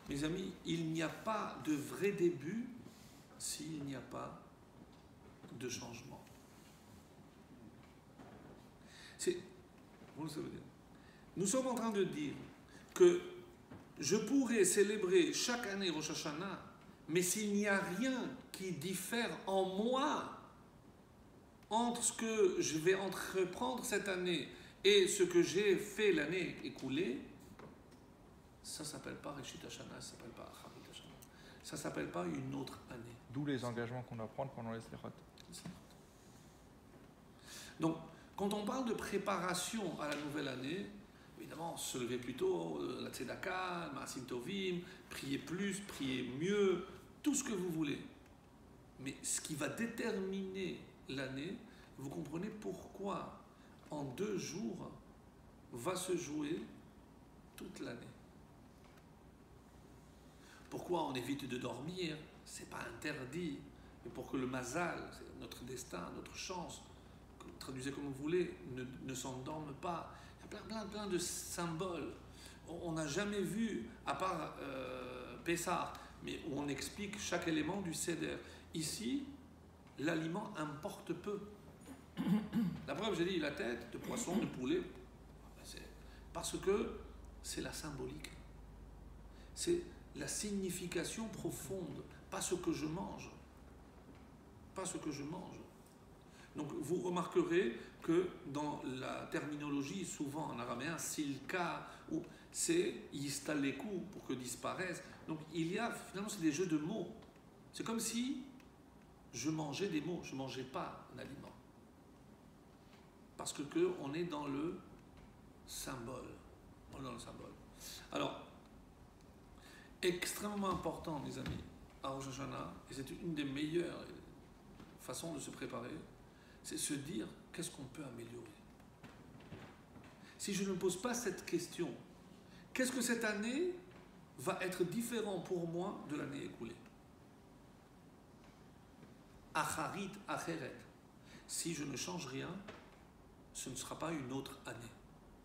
Mes amis, il n'y a pas de vrai début s'il n'y a pas de changement. Nous sommes en train de dire que je pourrais célébrer chaque année Rosh Hashanah, mais s'il n'y a rien qui diffère en moi entre ce que je vais entreprendre cette année et ce que j'ai fait l'année écoulée, ça ne s'appelle pas Reshit Hashanah, ça ne s'appelle pas Acharit Hashanah, ça ne s'appelle pas une autre année. D'où les engagements qu'on doit prendre pendant les Slichot. Donc, quand on parle de préparation à la nouvelle année, évidemment, se lever plus tôt, la tzedaka, le ma'asim tovim, prier plus, prier mieux, tout ce que vous voulez. Mais ce qui va déterminer l'année, vous comprenez pourquoi en 2 jours va se jouer toute l'année. Pourquoi on évite de dormir? C'est pas interdit, mais pour que le mazal, notre destin, notre chance, traduisez comme vous voulez, ne s'endorme pas. Il y a plein de symboles. On n'a jamais vu, à part Pessah, mais où on explique chaque élément du Seder. Ici, l'aliment importe peu. La preuve, j'ai dit la tête de poisson, de poulet, parce que c'est la symbolique. C'est la signification profonde, pas ce que je mange. Pas ce que je mange. Donc vous remarquerez que dans la terminologie, souvent en araméen, silka, ou c'est yistaleku, pour que disparaisse. Donc il y a, finalement, c'est des jeux de mots. C'est comme si je mangeais des mots, je ne mangeais pas un aliment. Parce que on est dans le symbole. On est dans le symbole. Alors, extrêmement important, mes amis, à Rosh Hashanah, et c'est une des meilleures façons de se préparer, c'est se dire qu'est-ce qu'on peut améliorer? Si je ne me pose pas cette question, qu'est-ce que cette année va être différent pour moi de l'année écoulée? Acharit acheret. Si je ne change rien, ce ne sera pas une autre année.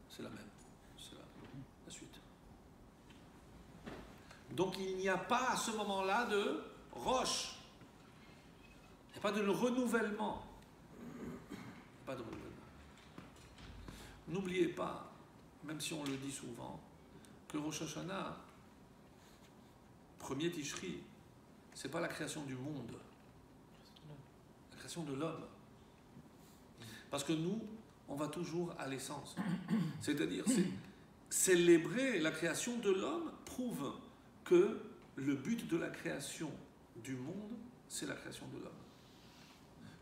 C'est la même. C'est la suite. Donc il n'y a pas à ce moment-là de roche. Il n'y a pas de renouvellement. Pas de renouvellement. N'oubliez pas, même si on le dit souvent, que Rosh Hashanah, premier Tishri, c'est pas la création du monde, la création de l'homme. Parce que nous, on va toujours à l'essence. C'est-à-dire, célébrer la création de l'homme prouve que le but de la création du monde, c'est la création de l'homme.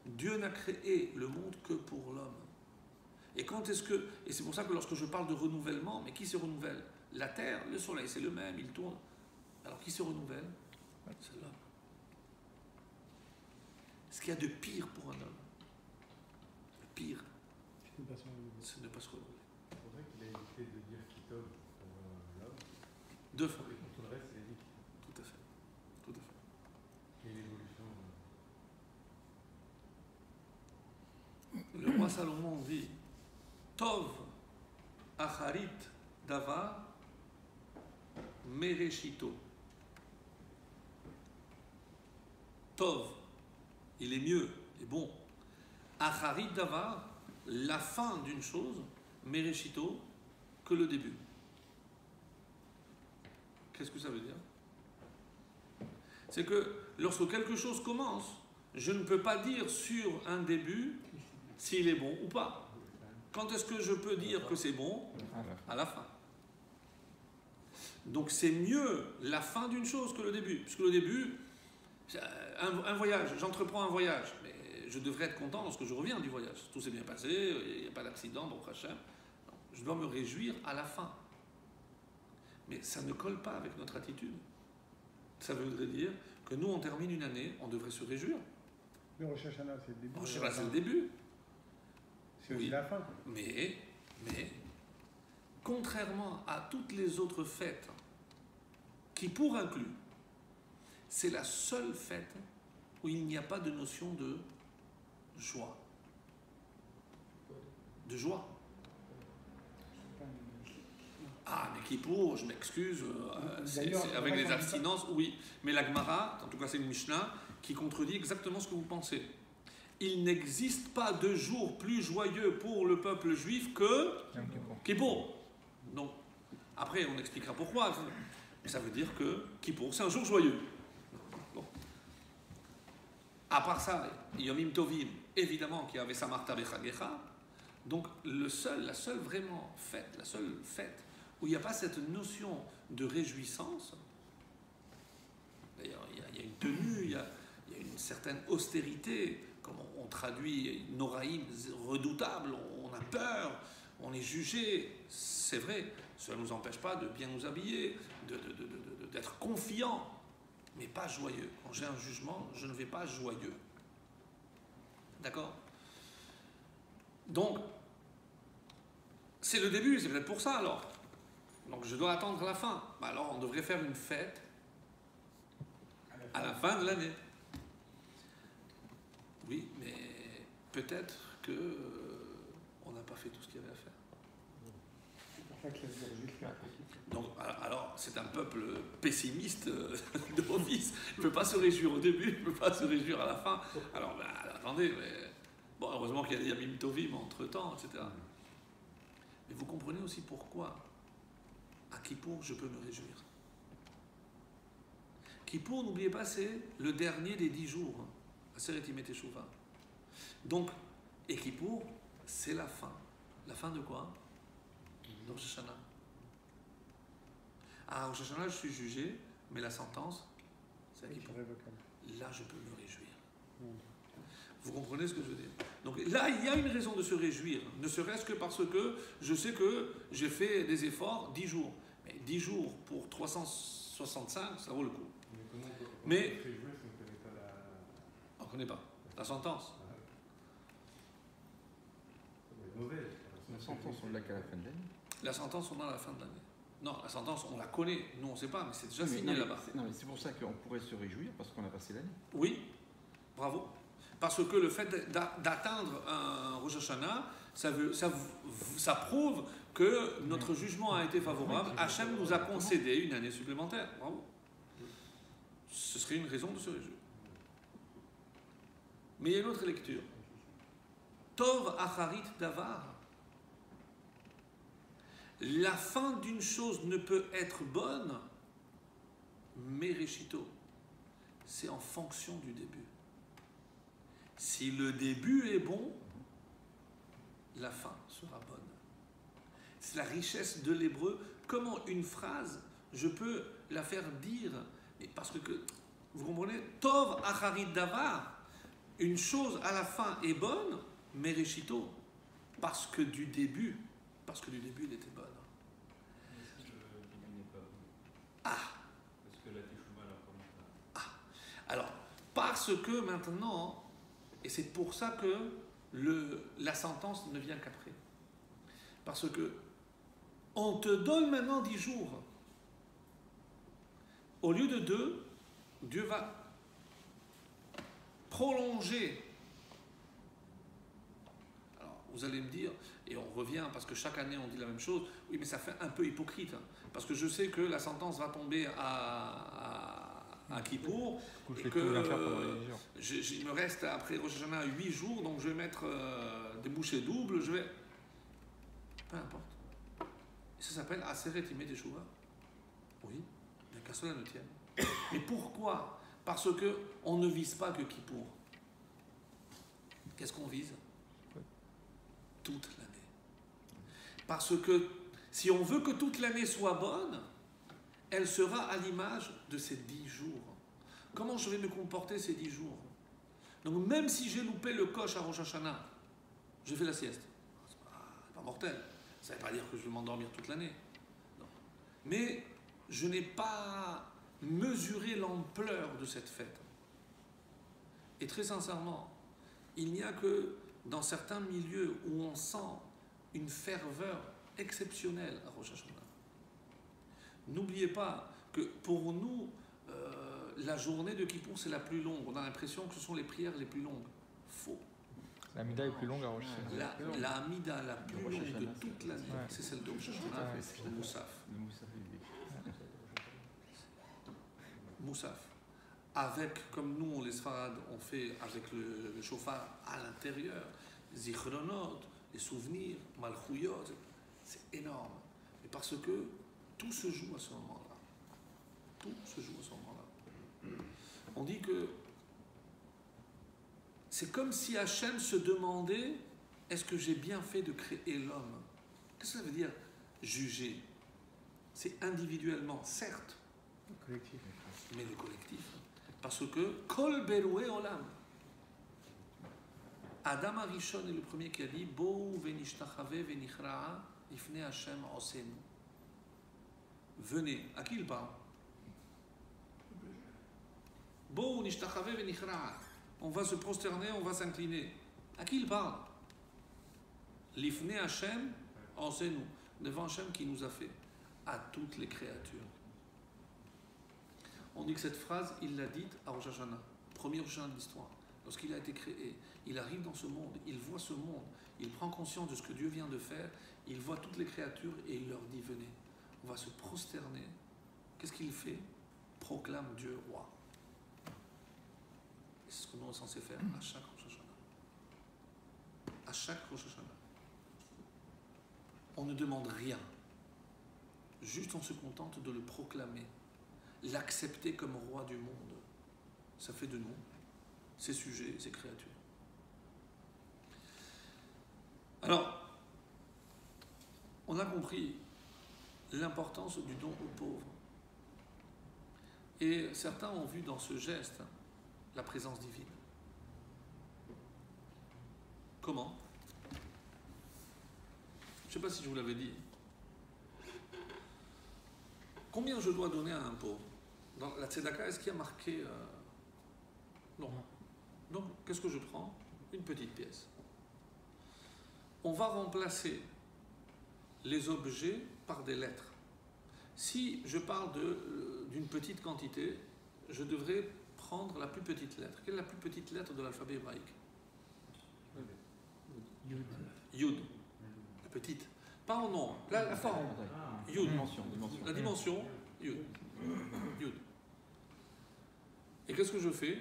Dieu n'a créé le monde que pour l'homme. Et quand est-ce que, et c'est pour ça que lorsque je parle de renouvellement, mais qui se renouvelle? La terre, le soleil, c'est le même, il tourne. Alors qui se renouvelle? C'est l'homme. Ce qu'il y a de pire pour un homme, le pire, c'est de ne pas se renouveler. C'est pour ça qu'il a évité de dire Kitov pour l'homme. 2 fois. Et pour tout le reste, c'est Élie. Tout à fait. Tout à fait. Et l'évolution. Le roi Salomon dit Tov acharit davar mereshito. Tov, il est mieux, il est bon. Acharit davar, la fin d'une chose, mereshito, que le début. Qu'est-ce que ça veut dire? C'est que lorsque quelque chose commence, je ne peux pas dire sur un début s'il est bon ou pas. Quand est-ce que je peux dire que c'est bon? À la fin. Donc c'est mieux la fin d'une chose que le début. Puisque le début, un voyage, j'entreprends un voyage, mais je devrais être content lorsque je reviens du voyage. Tout s'est bien passé, il n'y a pas d'accident, donc Hachem. Je dois me réjouir à la fin. Mais ça ne colle pas avec notre attitude. Ça voudrait dire que nous, on termine une année, on devrait se réjouir. Le Rosh Hashanah, c'est le début. Rosh Hashanah, c'est le début. C'est aussi la fin. Mais, contrairement à toutes les autres fêtes, qui pour inclus, c'est la seule fête où il n'y a pas de notion de joie. De joie. Ah, mais Kippour, je m'excuse, c'est avec les abstinences, oui. Mais la Gemara, en tout cas c'est une Mishnah, qui contredit exactement ce que vous pensez. Il n'existe pas de jour plus joyeux pour le peuple juif que Kippour. Donc, après on expliquera pourquoi. Ça veut dire que Kippour, c'est un jour joyeux. Bon. À part ça, Yomim Tovim, évidemment, qui avait Samarta Bechagecha. Donc, la seule vraiment fête, la seule fête où il n'y a pas cette notion de réjouissance, d'ailleurs, il y a une tenue, il y a une certaine austérité, comme on traduit Noraïm, redoutable, on a peur, on est jugé, c'est vrai, cela ne nous empêche pas de bien nous habiller, d'être confiant, mais pas joyeux. Quand j'ai un jugement, je ne vais pas joyeux. D'accord? Donc, c'est le début, c'est peut-être pour ça alors. Donc je dois attendre la fin. Bah alors on devrait faire une fête à la fin de l'année. Oui, mais peut-être que on n'a pas fait tout ce qu'il y avait à faire. C'est pour ça que Donc alors c'est un peuple pessimiste de office. Il ne peut pas se réjouir au début, il ne peut pas se réjouir à la fin. Alors attendez, mais bon, heureusement qu'il y a des Yamim Tovim entre-temps, etc. Mais vous comprenez aussi pourquoi à Kippour je peux me réjouir. Kippour, n'oubliez pas, c'est le dernier des 10 jours. Aseret Yimei Teshuvah. Donc, et Kippour, c'est la fin. La fin de quoi? De Rosh Hashanah. À Rosh Hashanah, je suis jugé, mais la sentence, c'est à Kippour. Là, je peux me réjouir. Vous comprenez ce que je veux dire? Donc là, il y a une raison de se réjouir, ne serait-ce que parce que je sais que j'ai fait des efforts 10 jours. Mais 10 jours pour 365, ça vaut le coup. Mais on ne connaît pas la sentence. mauvaise. La sentence, on l'a qu'à la fin de l'année. La sentence, on a à la fin de l'année. Non, la sentence, on la connaît. Nous, on ne sait pas, mais c'est déjà Non, mais- signé non, mais là-bas. c'est- Non, mais c'est pour ça qu'on pourrait se réjouir parce qu'on a passé l'année. Oui, bravo. Parce que le fait d'atteindre un Rosh Hashanah, ça prouve que notre jugement a été favorable. Hachem nous a concédé une année supplémentaire. Bravo. Ce serait une raison de se réjouir. Mais il y a une autre lecture. Tov acharit davar. La fin d'une chose ne peut être bonne, mais réchito. C'est en fonction du début. Si le début est bon, la fin sera bonne. C'est la richesse de l'hébreu. Comment une phrase, je peux la faire dire, et parce que, vous comprenez, Tov acharit davar, une chose à la fin est bonne, mais réchito, parce que du début, il était bonne. Mais si le début n'est pas bon, Ah, parce que la Teshuvah, alors comment ça? alors, parce que maintenant, et c'est pour ça que la sentence ne vient qu'après. Parce que on te donne maintenant 10 jours. Au lieu de 2, Dieu va prolonger. Alors, vous allez me dire, et on revient, parce que chaque année on dit la même chose, oui, mais ça fait un peu hypocrite. Parce que je sais que la sentence va tomber à Kippour. Du coup, je Et vais que, tout bien faire pendant les jours. il me reste après Rosh Hashanah 8 jours, donc je vais mettre des bouchées doubles, je vais... Peu importe. Ça s'appelle Aseret Imé Teshuvah. Oui, il n'y a qu'à cela ne tienne. Mais pourquoi? Parce que on ne vise pas que Kippour. Qu'est-ce qu'on vise? Toute l'année. Parce que si on veut que toute l'année soit bonne, elle sera à l'image de ces 10 jours. Comment je vais me comporter ces 10 jours? Donc même si j'ai loupé le coche à Rosh Hashanah, je fais la sieste. C'est pas mortel. Ça ne veut pas dire que je vais m'endormir toute l'année. Non. Mais je n'ai pas mesuré l'ampleur de cette fête. Et très sincèrement, il n'y a que dans certains milieux où on sent une ferveur exceptionnelle à Rosh Hashanah. N'oubliez pas que pour nous, la journée de Kippour, c'est la plus longue. On a l'impression que ce sont les prières les plus longues. Faux. La Mida est plus longue à Rosh Hashanah. La Amida la plus Rosh longue de Hashanah, toute l'année, ouais. c'est celle de Rosh Hashanah, Ouais. c'est le Moussaf. Le Moussaf, il est- Moussaf. Avec, comme nous, les Sfarades, on fait avec le chauffard à l'intérieur, Zichronot, les souvenirs, Malchouyot, c'est énorme. Mais parce que tout se joue à ce moment-là. Tout se joue à ce moment-là. On dit que c'est comme si Hachem se demandait, est-ce que j'ai bien fait de créer l'homme? Qu'est-ce que ça veut dire, juger? C'est individuellement, certes, Le collectif. mais le collectif. Parce que Kol Beroué Olam. Adam Arishon est le premier qui a dit Bo venishtachave venichra'a ifne Hashem osenu. Venez. À qui il parle? Bo nishtachave venichra'a. On va se prosterner, on va s'incliner. À qui il parle? L'ifne Hashem osenu. Devant Hashem qui nous a fait. À toutes les créatures. On dit que cette phrase, il l'a dite à Rosh Hashanah, premier Rosh Hashanah de l'histoire. Lorsqu'il a été créé, il arrive dans ce monde, il voit ce monde, il prend conscience de ce que Dieu vient de faire, il voit toutes les créatures et il leur dit venez, on va se prosterner. Qu'est-ce qu'il fait? Proclame Dieu roi. Et c'est ce que nous sommes censés faire à chaque Rosh Hashanah. À chaque Rosh Hashanah. On ne demande rien. Juste on se contente de le proclamer. L'accepter comme roi du monde. Ça fait de nous ses sujets, ses créatures. Alors, on a compris l'importance du don aux pauvres. Et certains ont vu dans ce geste la présence divine. Comment? Je ne sais pas si je vous l'avais dit. Combien je dois donner à un pauvre? Dans la tzedaka, est-ce qu'il y a marqué Non. Donc, qu'est-ce que je prends? Une petite pièce. on va remplacer les objets par des lettres. Si je parle d'une petite quantité, je devrais prendre la plus petite lettre. Quelle est la plus petite lettre de l'alphabet hébraïque? Yud. La petite. Pas en nombre. La forme. Yud. La dimension. Yud. Yud. Et qu'est-ce que je fais?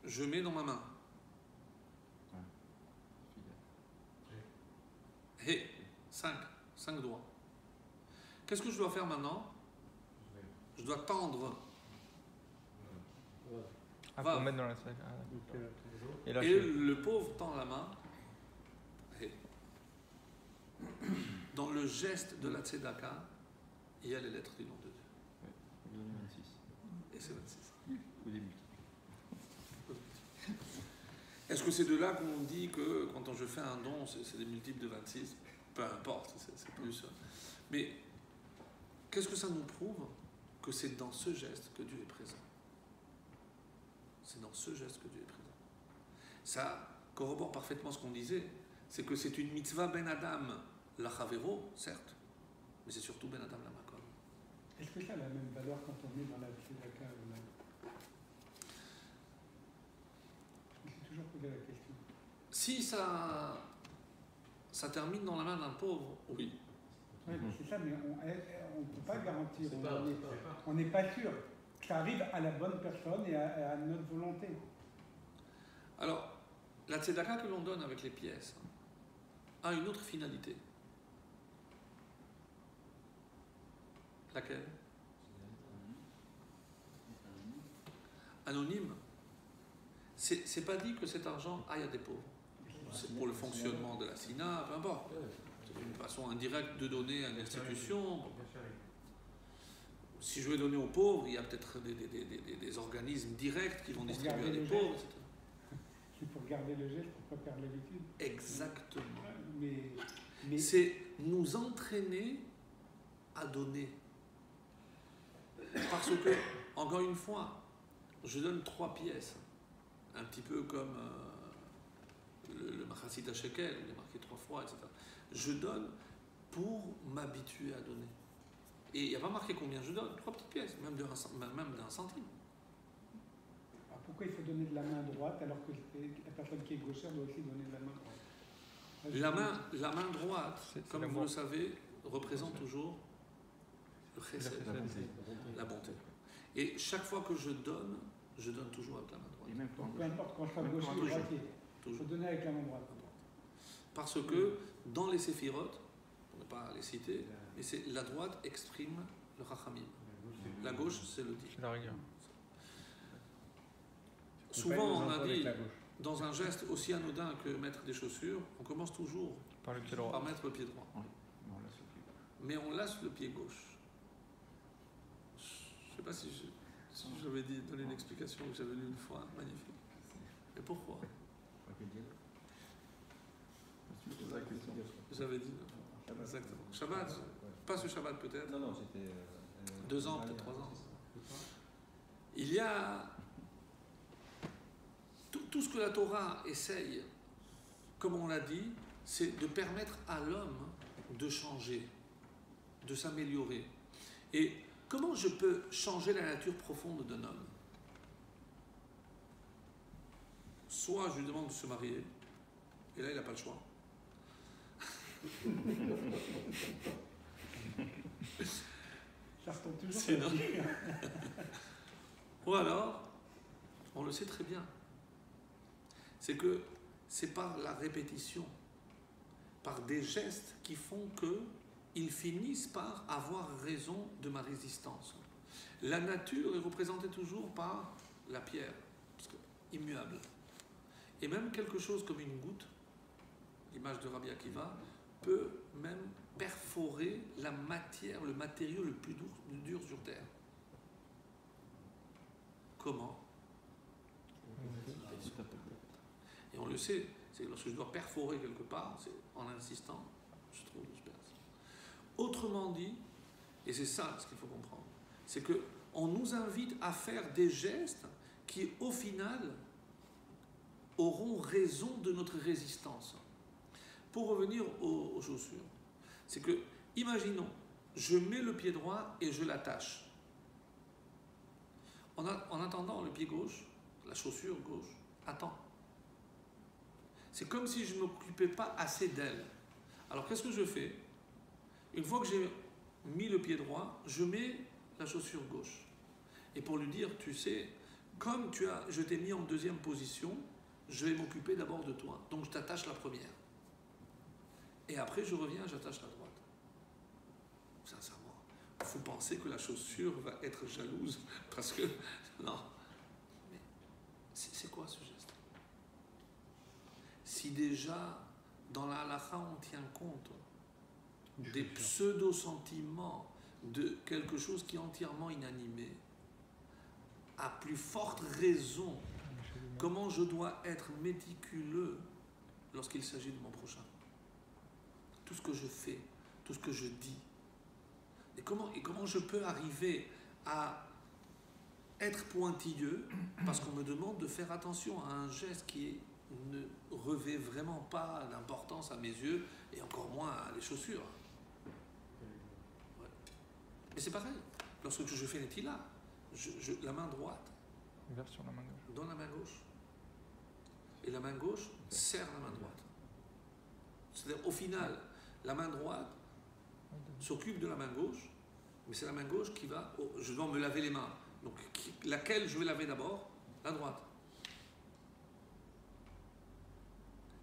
Je mets dans ma main. Hé, 5 doigts. Qu'est-ce que je dois faire maintenant? Je dois tendre. Ah, Va. pour mettre dans la sac. Ah, et là, Et le pauvre tend la main. Hé. Dans le geste de la tzedaka, il y a les lettres du nom de Dieu. Et c'est 26. Au début. Est-ce que c'est de là qu'on dit que quand je fais un don, c'est des multiples de 26? Peu importe, c'est plus. Mais qu'est-ce que ça nous prouve? Que c'est dans ce geste que Dieu est présent. C'est dans ce geste que Dieu est présent. Ça corrobore parfaitement ce qu'on disait, c'est que c'est une mitzvah ben Adam la chavero, certes, mais c'est surtout ben Adam la makom. Est-ce que ça a la même valeur quand on est dans la tzedaka ou là? Je me suis toujours posé la question. Si ça termine dans la main d'un pauvre, oui. Oui, c'est ça, mais on ne peut pas garantir. C'est pas- On n'est pas sûr que ça arrive à la bonne personne et à notre volonté. Alors, la tzedaka que l'on donne avec les pièces a une autre finalité. Laquelle? Anonyme. C'est pas dit que cet argent aille à des pauvres. C'est pour le fonctionnement de la SINA, peu importe. C'est une façon indirecte de donner à une institution. Si je vais donner aux pauvres, il y a peut-être des organismes directs qui vont Pour distribuer à garder des le pauvres, geste. etc. C'est pour garder le geste, pour pas perdre l'habitude. Exactement. Mais C'est nous entraîner à donner. Parce que, encore une fois, je donne 3 pièces. Un petit peu comme le Machasit Shekel, il est marqué 3 fois, etc. Je donne pour m'habituer à donner. Et il n'y a pas marqué combien je donne, 3 petites pièces, même d'un centime. alors pourquoi il faut donner de la main droite alors que la personne qui est gauchère doit aussi donner de la main droite? La main droite, C'est comme l'amour. vous le savez, représente toujours le chesed, la bonté. Et chaque fois que je donne toujours avec la main droite. Et même quand Peu importe, quand je sois Même gaucher quand ou on droitier, il faut Toujours. donner avec la main droite. Parce que dans les séphirotes, pour ne pas les citer, mais c'est la droite exprime le rachamim. La gauche, c'est le dit. C'est la rigueur. Souvent, on a Avec dit, la gauche. dans un geste aussi anodin que mettre des chaussures, on commence toujours Par le pied droit. par mettre le pied droit. Oui, non, là, c'est plus. Mais on laisse le pied gauche. Je ne sais pas si j'avais donné une explication que j'avais lue une fois, magnifique. Et pourquoi? C'est la question. J'avais dit, exactement. Shabbat, pas ce Shabbat peut-être, Non, c'était. 2 ans, peut-être 3 ans. Il y a tout ce que la Torah essaye, comme on l'a dit, c'est de permettre à l'homme de changer, de s'améliorer. Et comment je peux changer la nature profonde d'un homme? Soit je lui demande de se marier, et là il n'a pas le choix. Ça retombe toujours C'est sur le pied. Ou alors, on le sait très bien, c'est que c'est par la répétition, par des gestes qui font qu'ils finissent par avoir raison de ma résistance. La nature est représentée toujours par la pierre, parce que immuable. Et même quelque chose comme une goutte, l'image de Rabbi Akiva, peut même perforer la matière, le matériau le plus dur sur Terre. Comment? Et on le sait, c'est que lorsque je dois perforer quelque part, c'est en insistant, je trouve que je perce. Autrement dit, et c'est ça ce qu'il faut comprendre, c'est qu'on nous invite à faire des gestes qui, au final, auront raison de notre résistance. Pour revenir aux chaussures, c'est que, imaginons, je mets le pied droit et je l'attache. En attendant, le pied gauche, la chaussure gauche, attend. C'est comme si je ne m'occupais pas assez d'elle. Alors qu'est-ce que je fais? Une fois que j'ai mis le pied droit, je mets la chaussure gauche. Et pour lui dire, tu sais, comme je t'ai mis en deuxième position, je vais m'occuper d'abord de toi. Donc je t'attache la première. Et après je reviens, j'attache la droite. Sincèrement, il faut penser que la chaussure va être jalouse parce que, non. Mais c'est quoi ce geste? Si déjà, dans la halakha, on tient compte des pseudo-sentiments de quelque chose qui est entièrement inanimé, à plus forte raison, comment je dois être méticuleux lorsqu'il s'agit de mon prochain. Tout ce que je fais, tout ce que je dis. Et comment je peux arriver à être pointilleux parce qu'on me demande de faire attention à un geste qui ne revêt vraiment pas d'importance à mes yeux et encore moins à les chaussures. Ouais. Mais c'est pareil. Lorsque je fais les tilas, la main droite Vers sur la main gauche. dans la main gauche. Et la main gauche serre la main droite. C'est-à-dire, au final, la main droite s'occupe de la main gauche, mais c'est la main gauche qui va... je dois me laver les mains. Donc, laquelle je vais laver d'abord? La droite.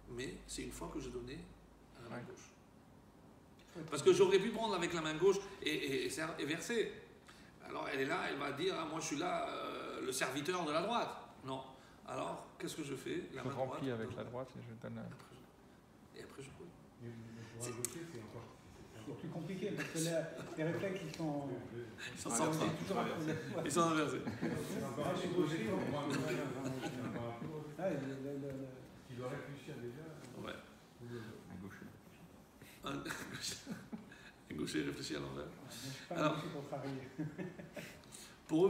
Mais c'est une fois que j'ai donné à la main gauche. Parce que j'aurais pu prendre avec la main gauche et verser. Alors, elle est là, elle va dire, ah, moi je suis là, le serviteur de la droite. Non. Alors, qu'est-ce que je fais? Je remplis avec la droite et je donne... Et après, je roule. Mais le droit gaucher, c'est encore... C'est plus compliqué parce que là, les réflexes, ils sont... Ils sont sortis. Ils sont inversés. C'est encore un peu gaucher, on voit un peu Ah, qui doit réfléchir déjà. Ouais. Un gaucher. Un gaucher réfléchit à l'envers. je suis pas Alors, un pour travailler. Pour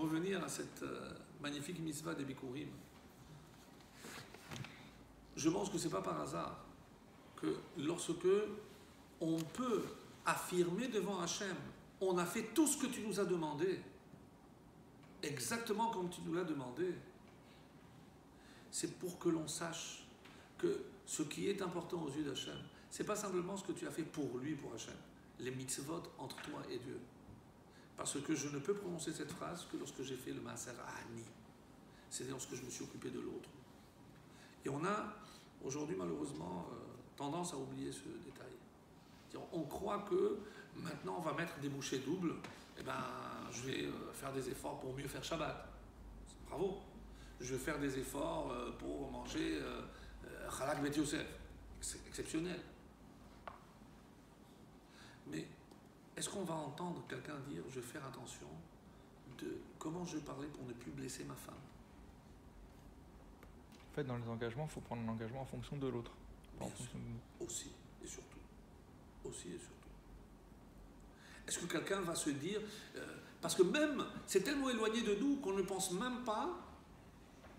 revenir à cette magnifique mitzvah des Bikurim, je pense que ce n'est pas par hasard que lorsque on peut affirmer devant Hachem, on a fait tout ce que tu nous as demandé, exactement comme tu nous l'as demandé, c'est pour que l'on sache que ce qui est important aux yeux d'Hachem, ce n'est pas simplement ce que tu as fait pour lui, pour Hachem, les mitzvot entre toi et Dieu. Parce que je ne peux prononcer cette phrase que lorsque j'ai fait le Maaser Ani, c'est-à-dire lorsque je me suis occupé de l'autre. Et on a aujourd'hui malheureusement tendance à oublier ce détail. On croit que maintenant on va mettre des bouchées doubles, et ben je vais faire des efforts pour mieux faire Shabbat. Bravo. Je vais faire des efforts pour manger Chalak Bet Yosef. C'est exceptionnel. Mais est-ce qu'on va entendre quelqu'un dire je vais faire attention de comment je vais parler pour ne plus blesser ma femme? En fait, dans les engagements, il faut prendre un engagement en fonction de l'autre. Bien sûr. Aussi et surtout. Aussi et surtout. Est-ce que quelqu'un va se dire... parce que même, c'est tellement éloigné de nous qu'on ne pense même pas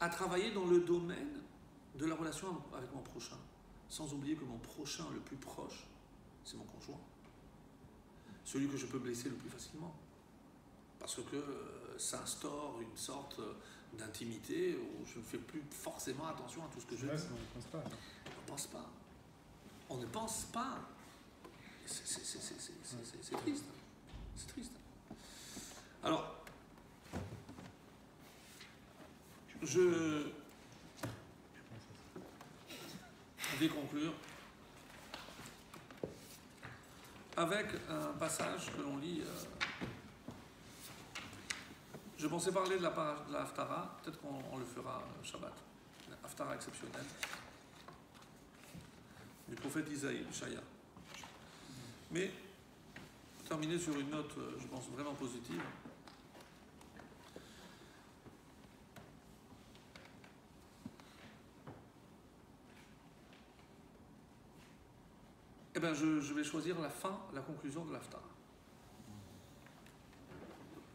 à travailler dans le domaine de la relation avec mon prochain. Sans oublier que mon prochain le plus proche, c'est mon conjoint. Celui que je peux blesser le plus facilement. Parce que s'instaure une sorte d'intimité où je ne fais plus forcément attention à tout ce que je dis. On ne pense pas. On ne pense pas. On ne pense pas. C'est triste. C'est triste. Alors, je vais conclure avec un passage que l'on lit. Je pensais parler de la Haftara, peut-être qu'on le fera Shabbat. La Haftara exceptionnelle du prophète Isaïe. Mais, terminer sur une note, je pense, vraiment positive. Eh bien, je vais choisir la conclusion de l'Haftara.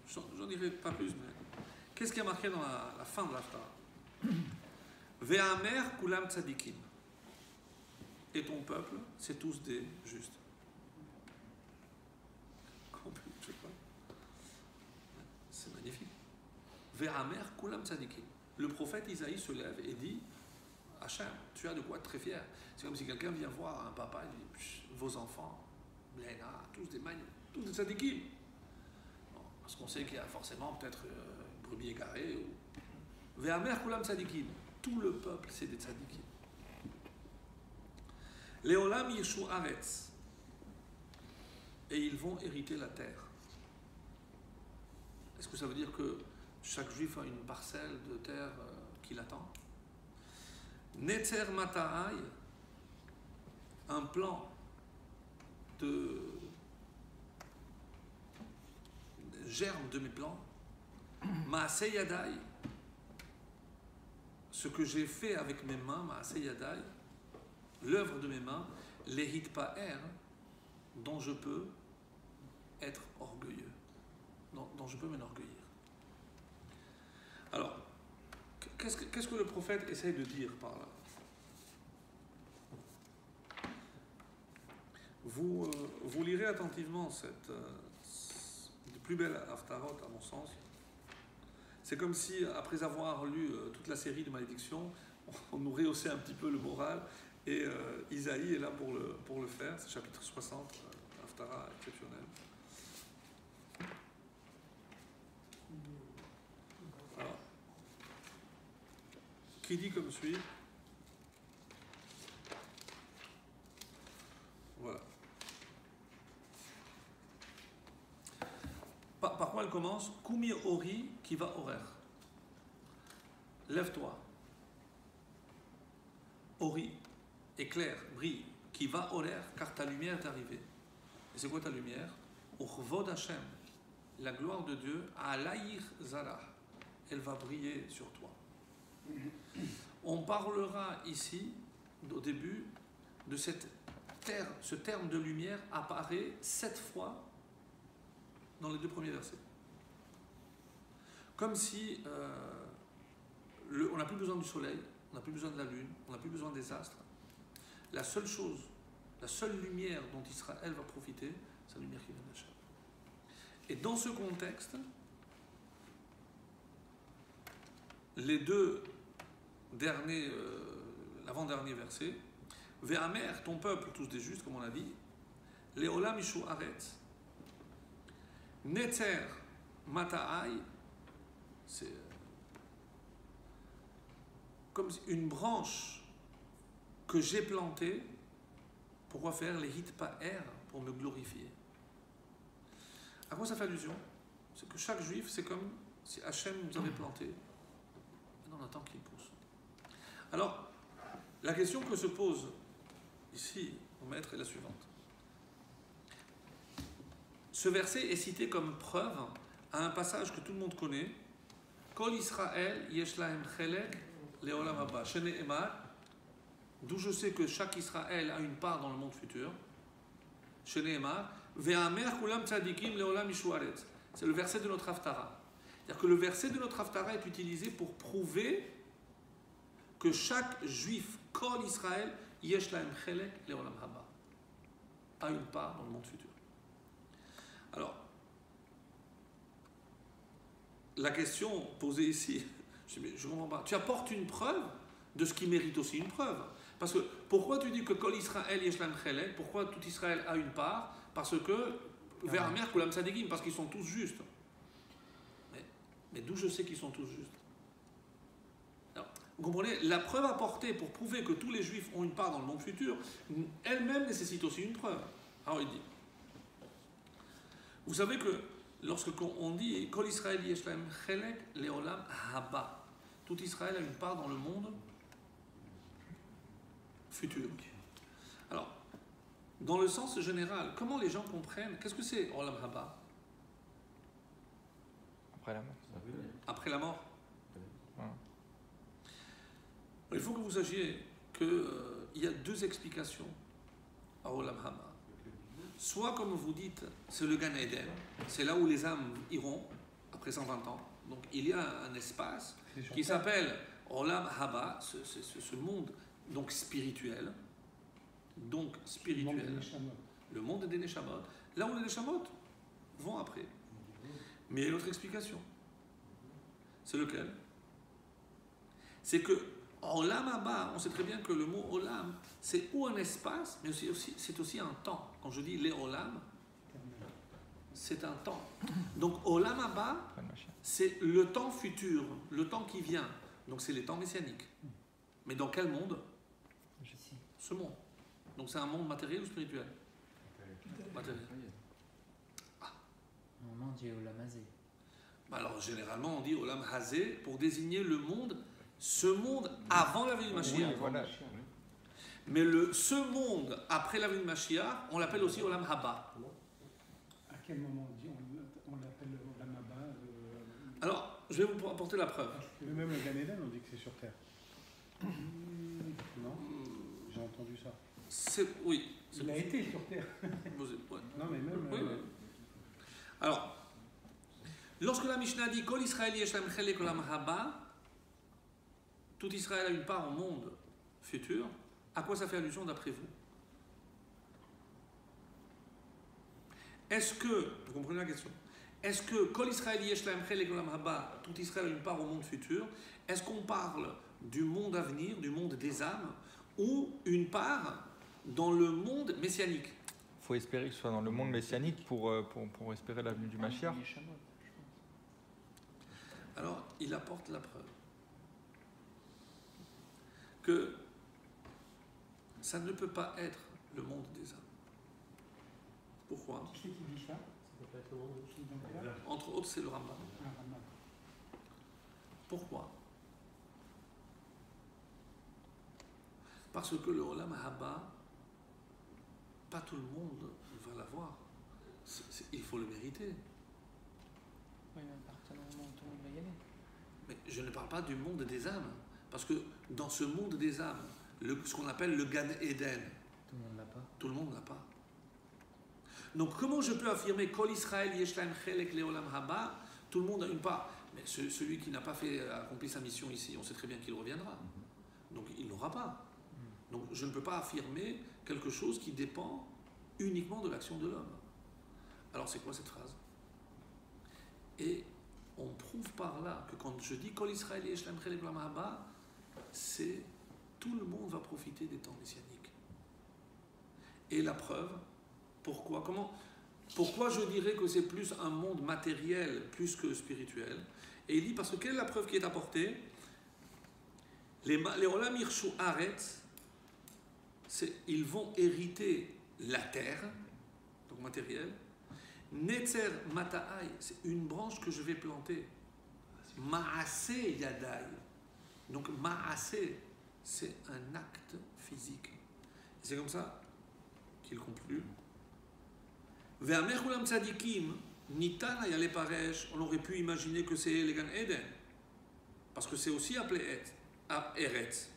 J'en dirai pas plus, mais qu'est-ce qui a marqué dans la fin de l'Haftara? Ve'amer kulam tzadikim. et ton peuple, c'est tous des justes. Je sais pas. C'est magnifique. Ve'amer kulam tzadikim. Le prophète Isaïe se lève et dit, Hachem, tu as de quoi être très fier. C'est comme si quelqu'un vient voir un papa et dit, vos enfants, Bléna, tous des tzadikim. Bon, parce qu'on sait qu'il y a forcément peut-être une brebis égarée. Ve'amer kulam tzadikim. Tout le peuple, c'est des tzadikim. Leolam yeshu aretz. Et ils vont hériter la terre. Est-ce que ça veut dire que chaque juif a une parcelle de terre qui l'attend? Netzer Mata'ai, un plan de germe de mes plans. Ma'aseh Yadai, ce que j'ai fait avec mes mains, Ma'aseh Yadai, l'œuvre de mes mains, Lehit Pa'er, dont je peux être orgueilleux, dont je peux m'enorgueillir. Alors, qu'est-ce que le prophète essaye de dire par là? Vous lirez attentivement cette plus belle Haftarot, à mon sens. C'est comme si, après avoir lu toute la série de malédictions, on nous rehaussait un petit peu le moral, et Isaïe est là pour le faire. C'est chapitre 60, Haftara exceptionnel. Alors, qui dit comme suit? Voilà. Par quoi elle commence? Kumi Ori qui va horaire. Lève-toi. Ori, éclair, brille, qui va horaire, car ta lumière est arrivée. Et c'est quoi ta lumière? Urvod Hashem, la gloire de Dieu, Alayir Zara, elle va briller sur toi. On parlera ici, au début, de cette terre, ce terme de lumière apparaît 7 fois dans les 2 premiers versets. Comme si on n'a plus besoin du soleil, on n'a plus besoin de la lune, on n'a plus besoin des astres. La seule chose, la seule lumière dont Israël va profiter, c'est la lumière qui vient d'Hachem. Et dans ce contexte, les 2 derniers, l'avant-dernier verset, Ve'amer, ton peuple, tous des justes, comme on l'a dit, Leolam Yishu Aretz, Netzer Mata'ai, c'est comme une branche que j'ai plantée. Pourquoi faire les hit pa'er? Pour me glorifier. À quoi ça fait allusion? C'est que chaque juif, c'est comme si Hachem nous avait planté. Maintenant, on attend qu'il pousse. Alors, la question que se pose ici, mon maître, est la suivante. Ce verset est cité comme preuve à un passage que tout le monde connaît. Kol Israël yesh lahem chelek leolam haba. Shene'emar, d'où je sais que chaque Israël a une part dans le monde futur. Shene'emar, ve'amer kulam tzadikim leolam yishu aretz. C'est le verset de notre Haftara. C'est-à-dire que le verset de notre Haftara est utilisé pour prouver que chaque juif, Kol Israël yesh lahem chelek leolam haba, a une part dans le monde futur. Alors, la question posée ici, je ne comprends pas. Tu apportes une preuve de ce qui mérite aussi une preuve. Parce que pourquoi tu dis que Kol Israël Yeshlam Chelek, pourquoi tout Israël a une part? Parce que vers Mer Kulam Tzadikim, parce qu'ils sont tous justes. Mais d'où je sais qu'ils sont tous justes? Alors, vous comprenez? La preuve apportée pour prouver que tous les juifs ont une part dans le monde futur, elle-même nécessite aussi une preuve. Alors il dit. Vous savez que lorsque on dit Kol Israël Yeshlam Chelek Leolam Haba, tout Israël a une part dans le monde futur. Alors, dans le sens général, comment les gens comprennent? Qu'est-ce que c'est Olam Haba? Après la mort. Après la mort. Voilà. Il faut que vous sachiez qu'il y a 2 explications à Olam Haba. Soit, comme vous dites, c'est le Gan Eden, c'est là où les âmes iront après 120 ans. Donc il y a un espace qui s'appelle Olam Haba, ce monde donc spirituel. donc Le monde des spirituel, Neshamot. le monde des Neshamot, là où les Neshamot vont après. Mais il y a une autre explication. C'est lequel? C'est que Olam Haba, on sait très bien que le mot Olam, c'est ou un espace, mais c'est aussi un temps. Quand je dis les Olam, c'est un temps. Donc Olam Haba, Après le Mashiach. c'est le temps futur, le temps qui vient. Donc c'est les temps messianiques. Mais dans quel monde? Ici. Ce monde. Donc c'est un monde matériel ou spirituel? Matériel. Normalement, on dit Olamazé. Bah alors généralement on dit Olam Hazé pour désigner le monde, ce monde avant la venue du Mashiach. Oui, voilà. Mais ce monde après la venue du Mashiach, on l'appelle aussi Olam Haba. À quel moment on l'appelle Olam Haba Alors je vais vous apporter la preuve. Mais même le Gan Eden, on dit que c'est sur Terre. Non? J'ai entendu ça. Oui. Il a été sur Terre. Ouais. Non, mais même. Oui, oui. Alors, lorsque la Mishnah dit Kol Israël yesh lahem chelek olam haba, tout Israël a une part au monde futur, à quoi ça fait allusion d'après vous? Est-ce que, vous comprenez la question? Est-ce que Kol Israël yesh lahem chelek olam haba, tout Israël a une part au monde futur? Est-ce qu'on parle du monde à venir, du monde des âmes, ou une part dans le monde messianique? Il faut espérer que ce soit dans le monde messianique pour espérer la venue du Mashiach. Alors, il apporte la preuve que ça ne peut pas être le monde des âmes. Pourquoi? Qui c'est qui dit ça? Qui est dans le cas? Entre autres, c'est le Rambam. Ah, Rama. Pourquoi? Parce que le Olam Haba, pas tout le monde va l'avoir. Il faut le mériter. Oui, mais à partir du moment où tout le monde va y aller. Mais je ne parle pas du monde des âmes. Parce que dans ce monde des âmes, ce qu'on appelle le Gan Eden, Tout le monde l'a pas. tout le monde l'a pas. Donc comment je peux affirmer Kol Israël yesh lahem chelek leolam haba, tout le monde a une part. Mais celui qui n'a pas accompli sa mission ici, on sait très bien qu'il reviendra. Donc il n'aura pas. Donc je ne peux pas affirmer quelque chose qui dépend uniquement de l'action de l'homme. Alors c'est quoi cette phrase? Et on prouve par là que quand je dis Kol Israël yesh lahem chelek leolam haba, c'est tout le monde va profiter des temps messianiques. Et la preuve, pourquoi je dirais que c'est plus un monde matériel plus que spirituel? Et il dit parce que quelle est la preuve qui est apportée? Les Olam Yirshu Haaretz, ils vont hériter la terre, donc matériel. Netzer Mata'ai, c'est une branche que je vais planter. Ma'aseh Yadai. Donc Ma'aseh, c'est un acte physique. Et c'est comme ça qu'il conclut. Ve'amer kulam tzadikim, nitan hayale paresh, on aurait pu imaginer que c'est les Gan Eden. Parce que c'est aussi appelé Eretz.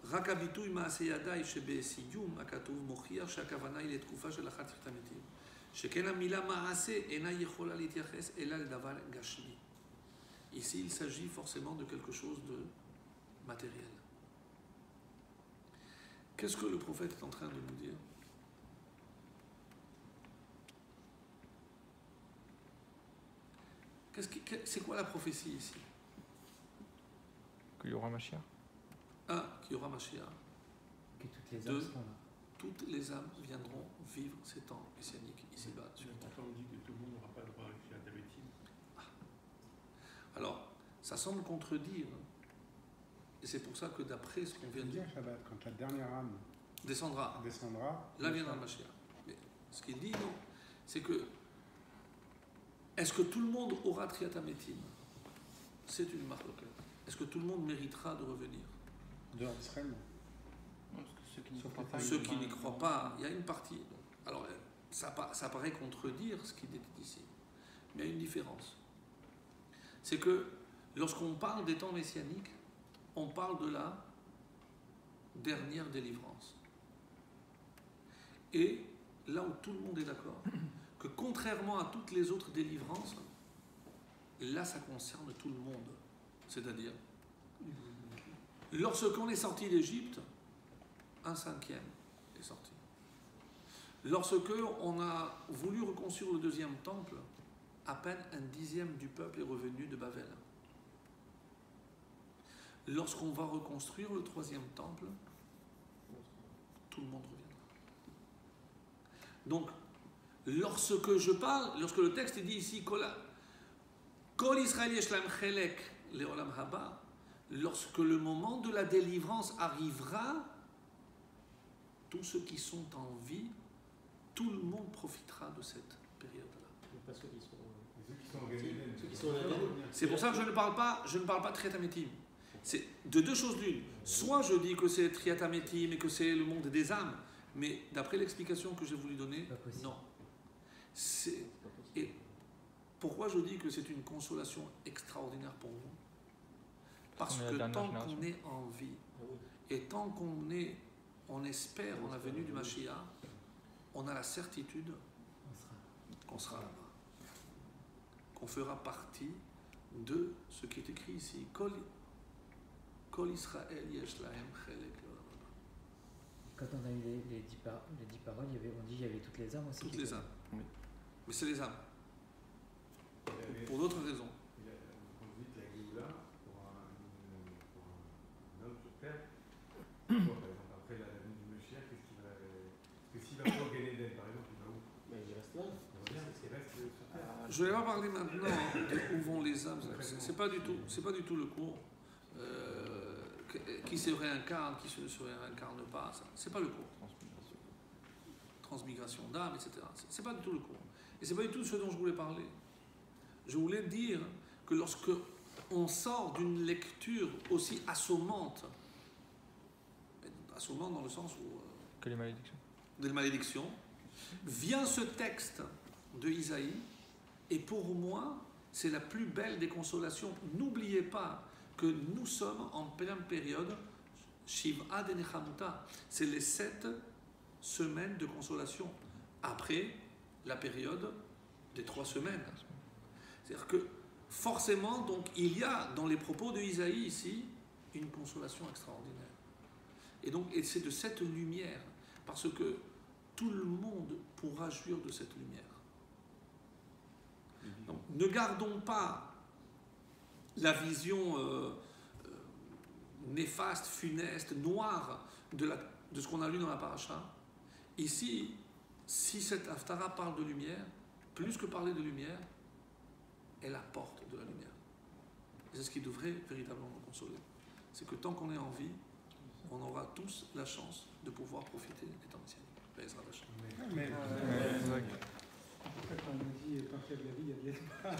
רק הביטוי מעשה ידיי שבסיום הכתוב מוכיח שהכוונה היא לתקופה של אחת תחילת המתים. שכן המילה מעשה אינה יכולה להתייחס אלא לדבר גשמי. Ici, il s'agit forcément de quelque chose de matériel. Qu'est-ce que le prophète est en train de nous dire? C'est quoi la prophétie ici? Qu'il y aura Mashiach. Qu'il y aura Mashiach. Que toutes les âmes seront là. Toutes les âmes viendront vivre ces temps messianiques ici-bas. Pourtant, on dit que tout le monde n'aura pas le droit à la Davidim. Alors, ça semble contredire. Et c'est pour ça que d'après ce qu'on vient de dire, Shabbat, quand la dernière âme descendra. Là viendra le Mashiach. Mais ce qu'il dit, non, c'est que est-ce que tout le monde aura Triatametim? C'est une marque locale. Est-ce que tout le monde méritera de revenir? dehors d'Israël, non. Parce que ceux qui n'y Sauf croient que pas. Ceux qui n'y croient pas, il y a une partie. Alors, ça paraît contredire ce qui est ici. Mais il y a une différence. C'est que lorsqu'on parle des temps messianiques, on parle de la dernière délivrance. Et là où tout le monde est d'accord, que contrairement à toutes les autres délivrances, là ça concerne tout le monde. C'est-à-dire, lorsqu'on est sorti d'Égypte, 1/5 est sorti. Lorsque on a voulu reconstruire le deuxième temple, à peine 1/10 du peuple est revenu de Babel. Lorsqu'on va reconstruire le troisième temple, tout le monde reviendra. Donc, lorsque je parle, lorsque le texte dit ici Kol Israël yesh lahem chelek leolam haba, lorsque le moment de la délivrance arrivera, tous ceux qui sont en vie, tout le monde profitera de cette période-là. Pas ceux qui sont au Gan Eden. Ceux qui sont au Gan Eden. C'est pour ça que je ne parle pas de Triatamétim. C'est de deux choses l'une. Soit je dis que c'est Triatamétim et que c'est le monde des âmes, mais d'après l'explication que j'ai voulu donner, non. Et pourquoi je dis que c'est une consolation extraordinaire pour nous? Parce que tant qu'on est en vie, et tant on espère en la venue du Mashiach, on a la certitude qu'on sera là-bas, qu'on fera partie de ce qui est écrit ici. Kol Israël yesh lahem chelek. Quand on a eu les 10 paroles, on dit qu'il y avait toutes les âmes aussi. Toutes les âmes. Oui. Mais c'est les âmes. Pour d'autres raisons. Quand vous dites la Géoula, pour un homme sur terre, par exemple, après la venue du Mashiach, qu'est-ce qu'il va. Parce que s'il va pas au Gan Eden, par exemple, il va où? Mais il reste là. Il revient, il reste sur terre. Je ne vais pas parler maintenant de où vont les âmes. C'est pas du tout le cours. Qui se réincarne, qui ne se réincarne pas, c'est pas le cours. Transmigration d'âme, etc. C'est pas du tout le cours. Et c'est pas du tout ce dont je voulais parler. Je voulais dire que lorsque on sort d'une lecture aussi assommante dans le sens où Que les malédictions. des malédictions, vient ce texte de Isaïe, et pour moi, c'est la plus belle des consolations. N'oubliez pas que nous sommes en pleine période Shiv'a de Nechamuta. C'est les 7 semaines de consolation après la période des 3 semaines. C'est-à-dire que forcément, donc, il y a dans les propos de Isaïe ici une consolation extraordinaire. Et c'est de cette lumière, parce que tout le monde pourra jouir de cette lumière. Donc, ne gardons pas la vision néfaste, funeste, noire de ce qu'on a lu dans la paracha. Ici, si cette Haftara parle de lumière, plus que parler de lumière, elle apporte de la lumière. Et c'est ce qui devrait véritablement nous consoler. C'est que tant qu'on est en vie, on aura tous la chance de pouvoir profiter des temps messianiques. Mais Exact. quand on dit tant qu'il y a de la vie, il y a de l'espoir.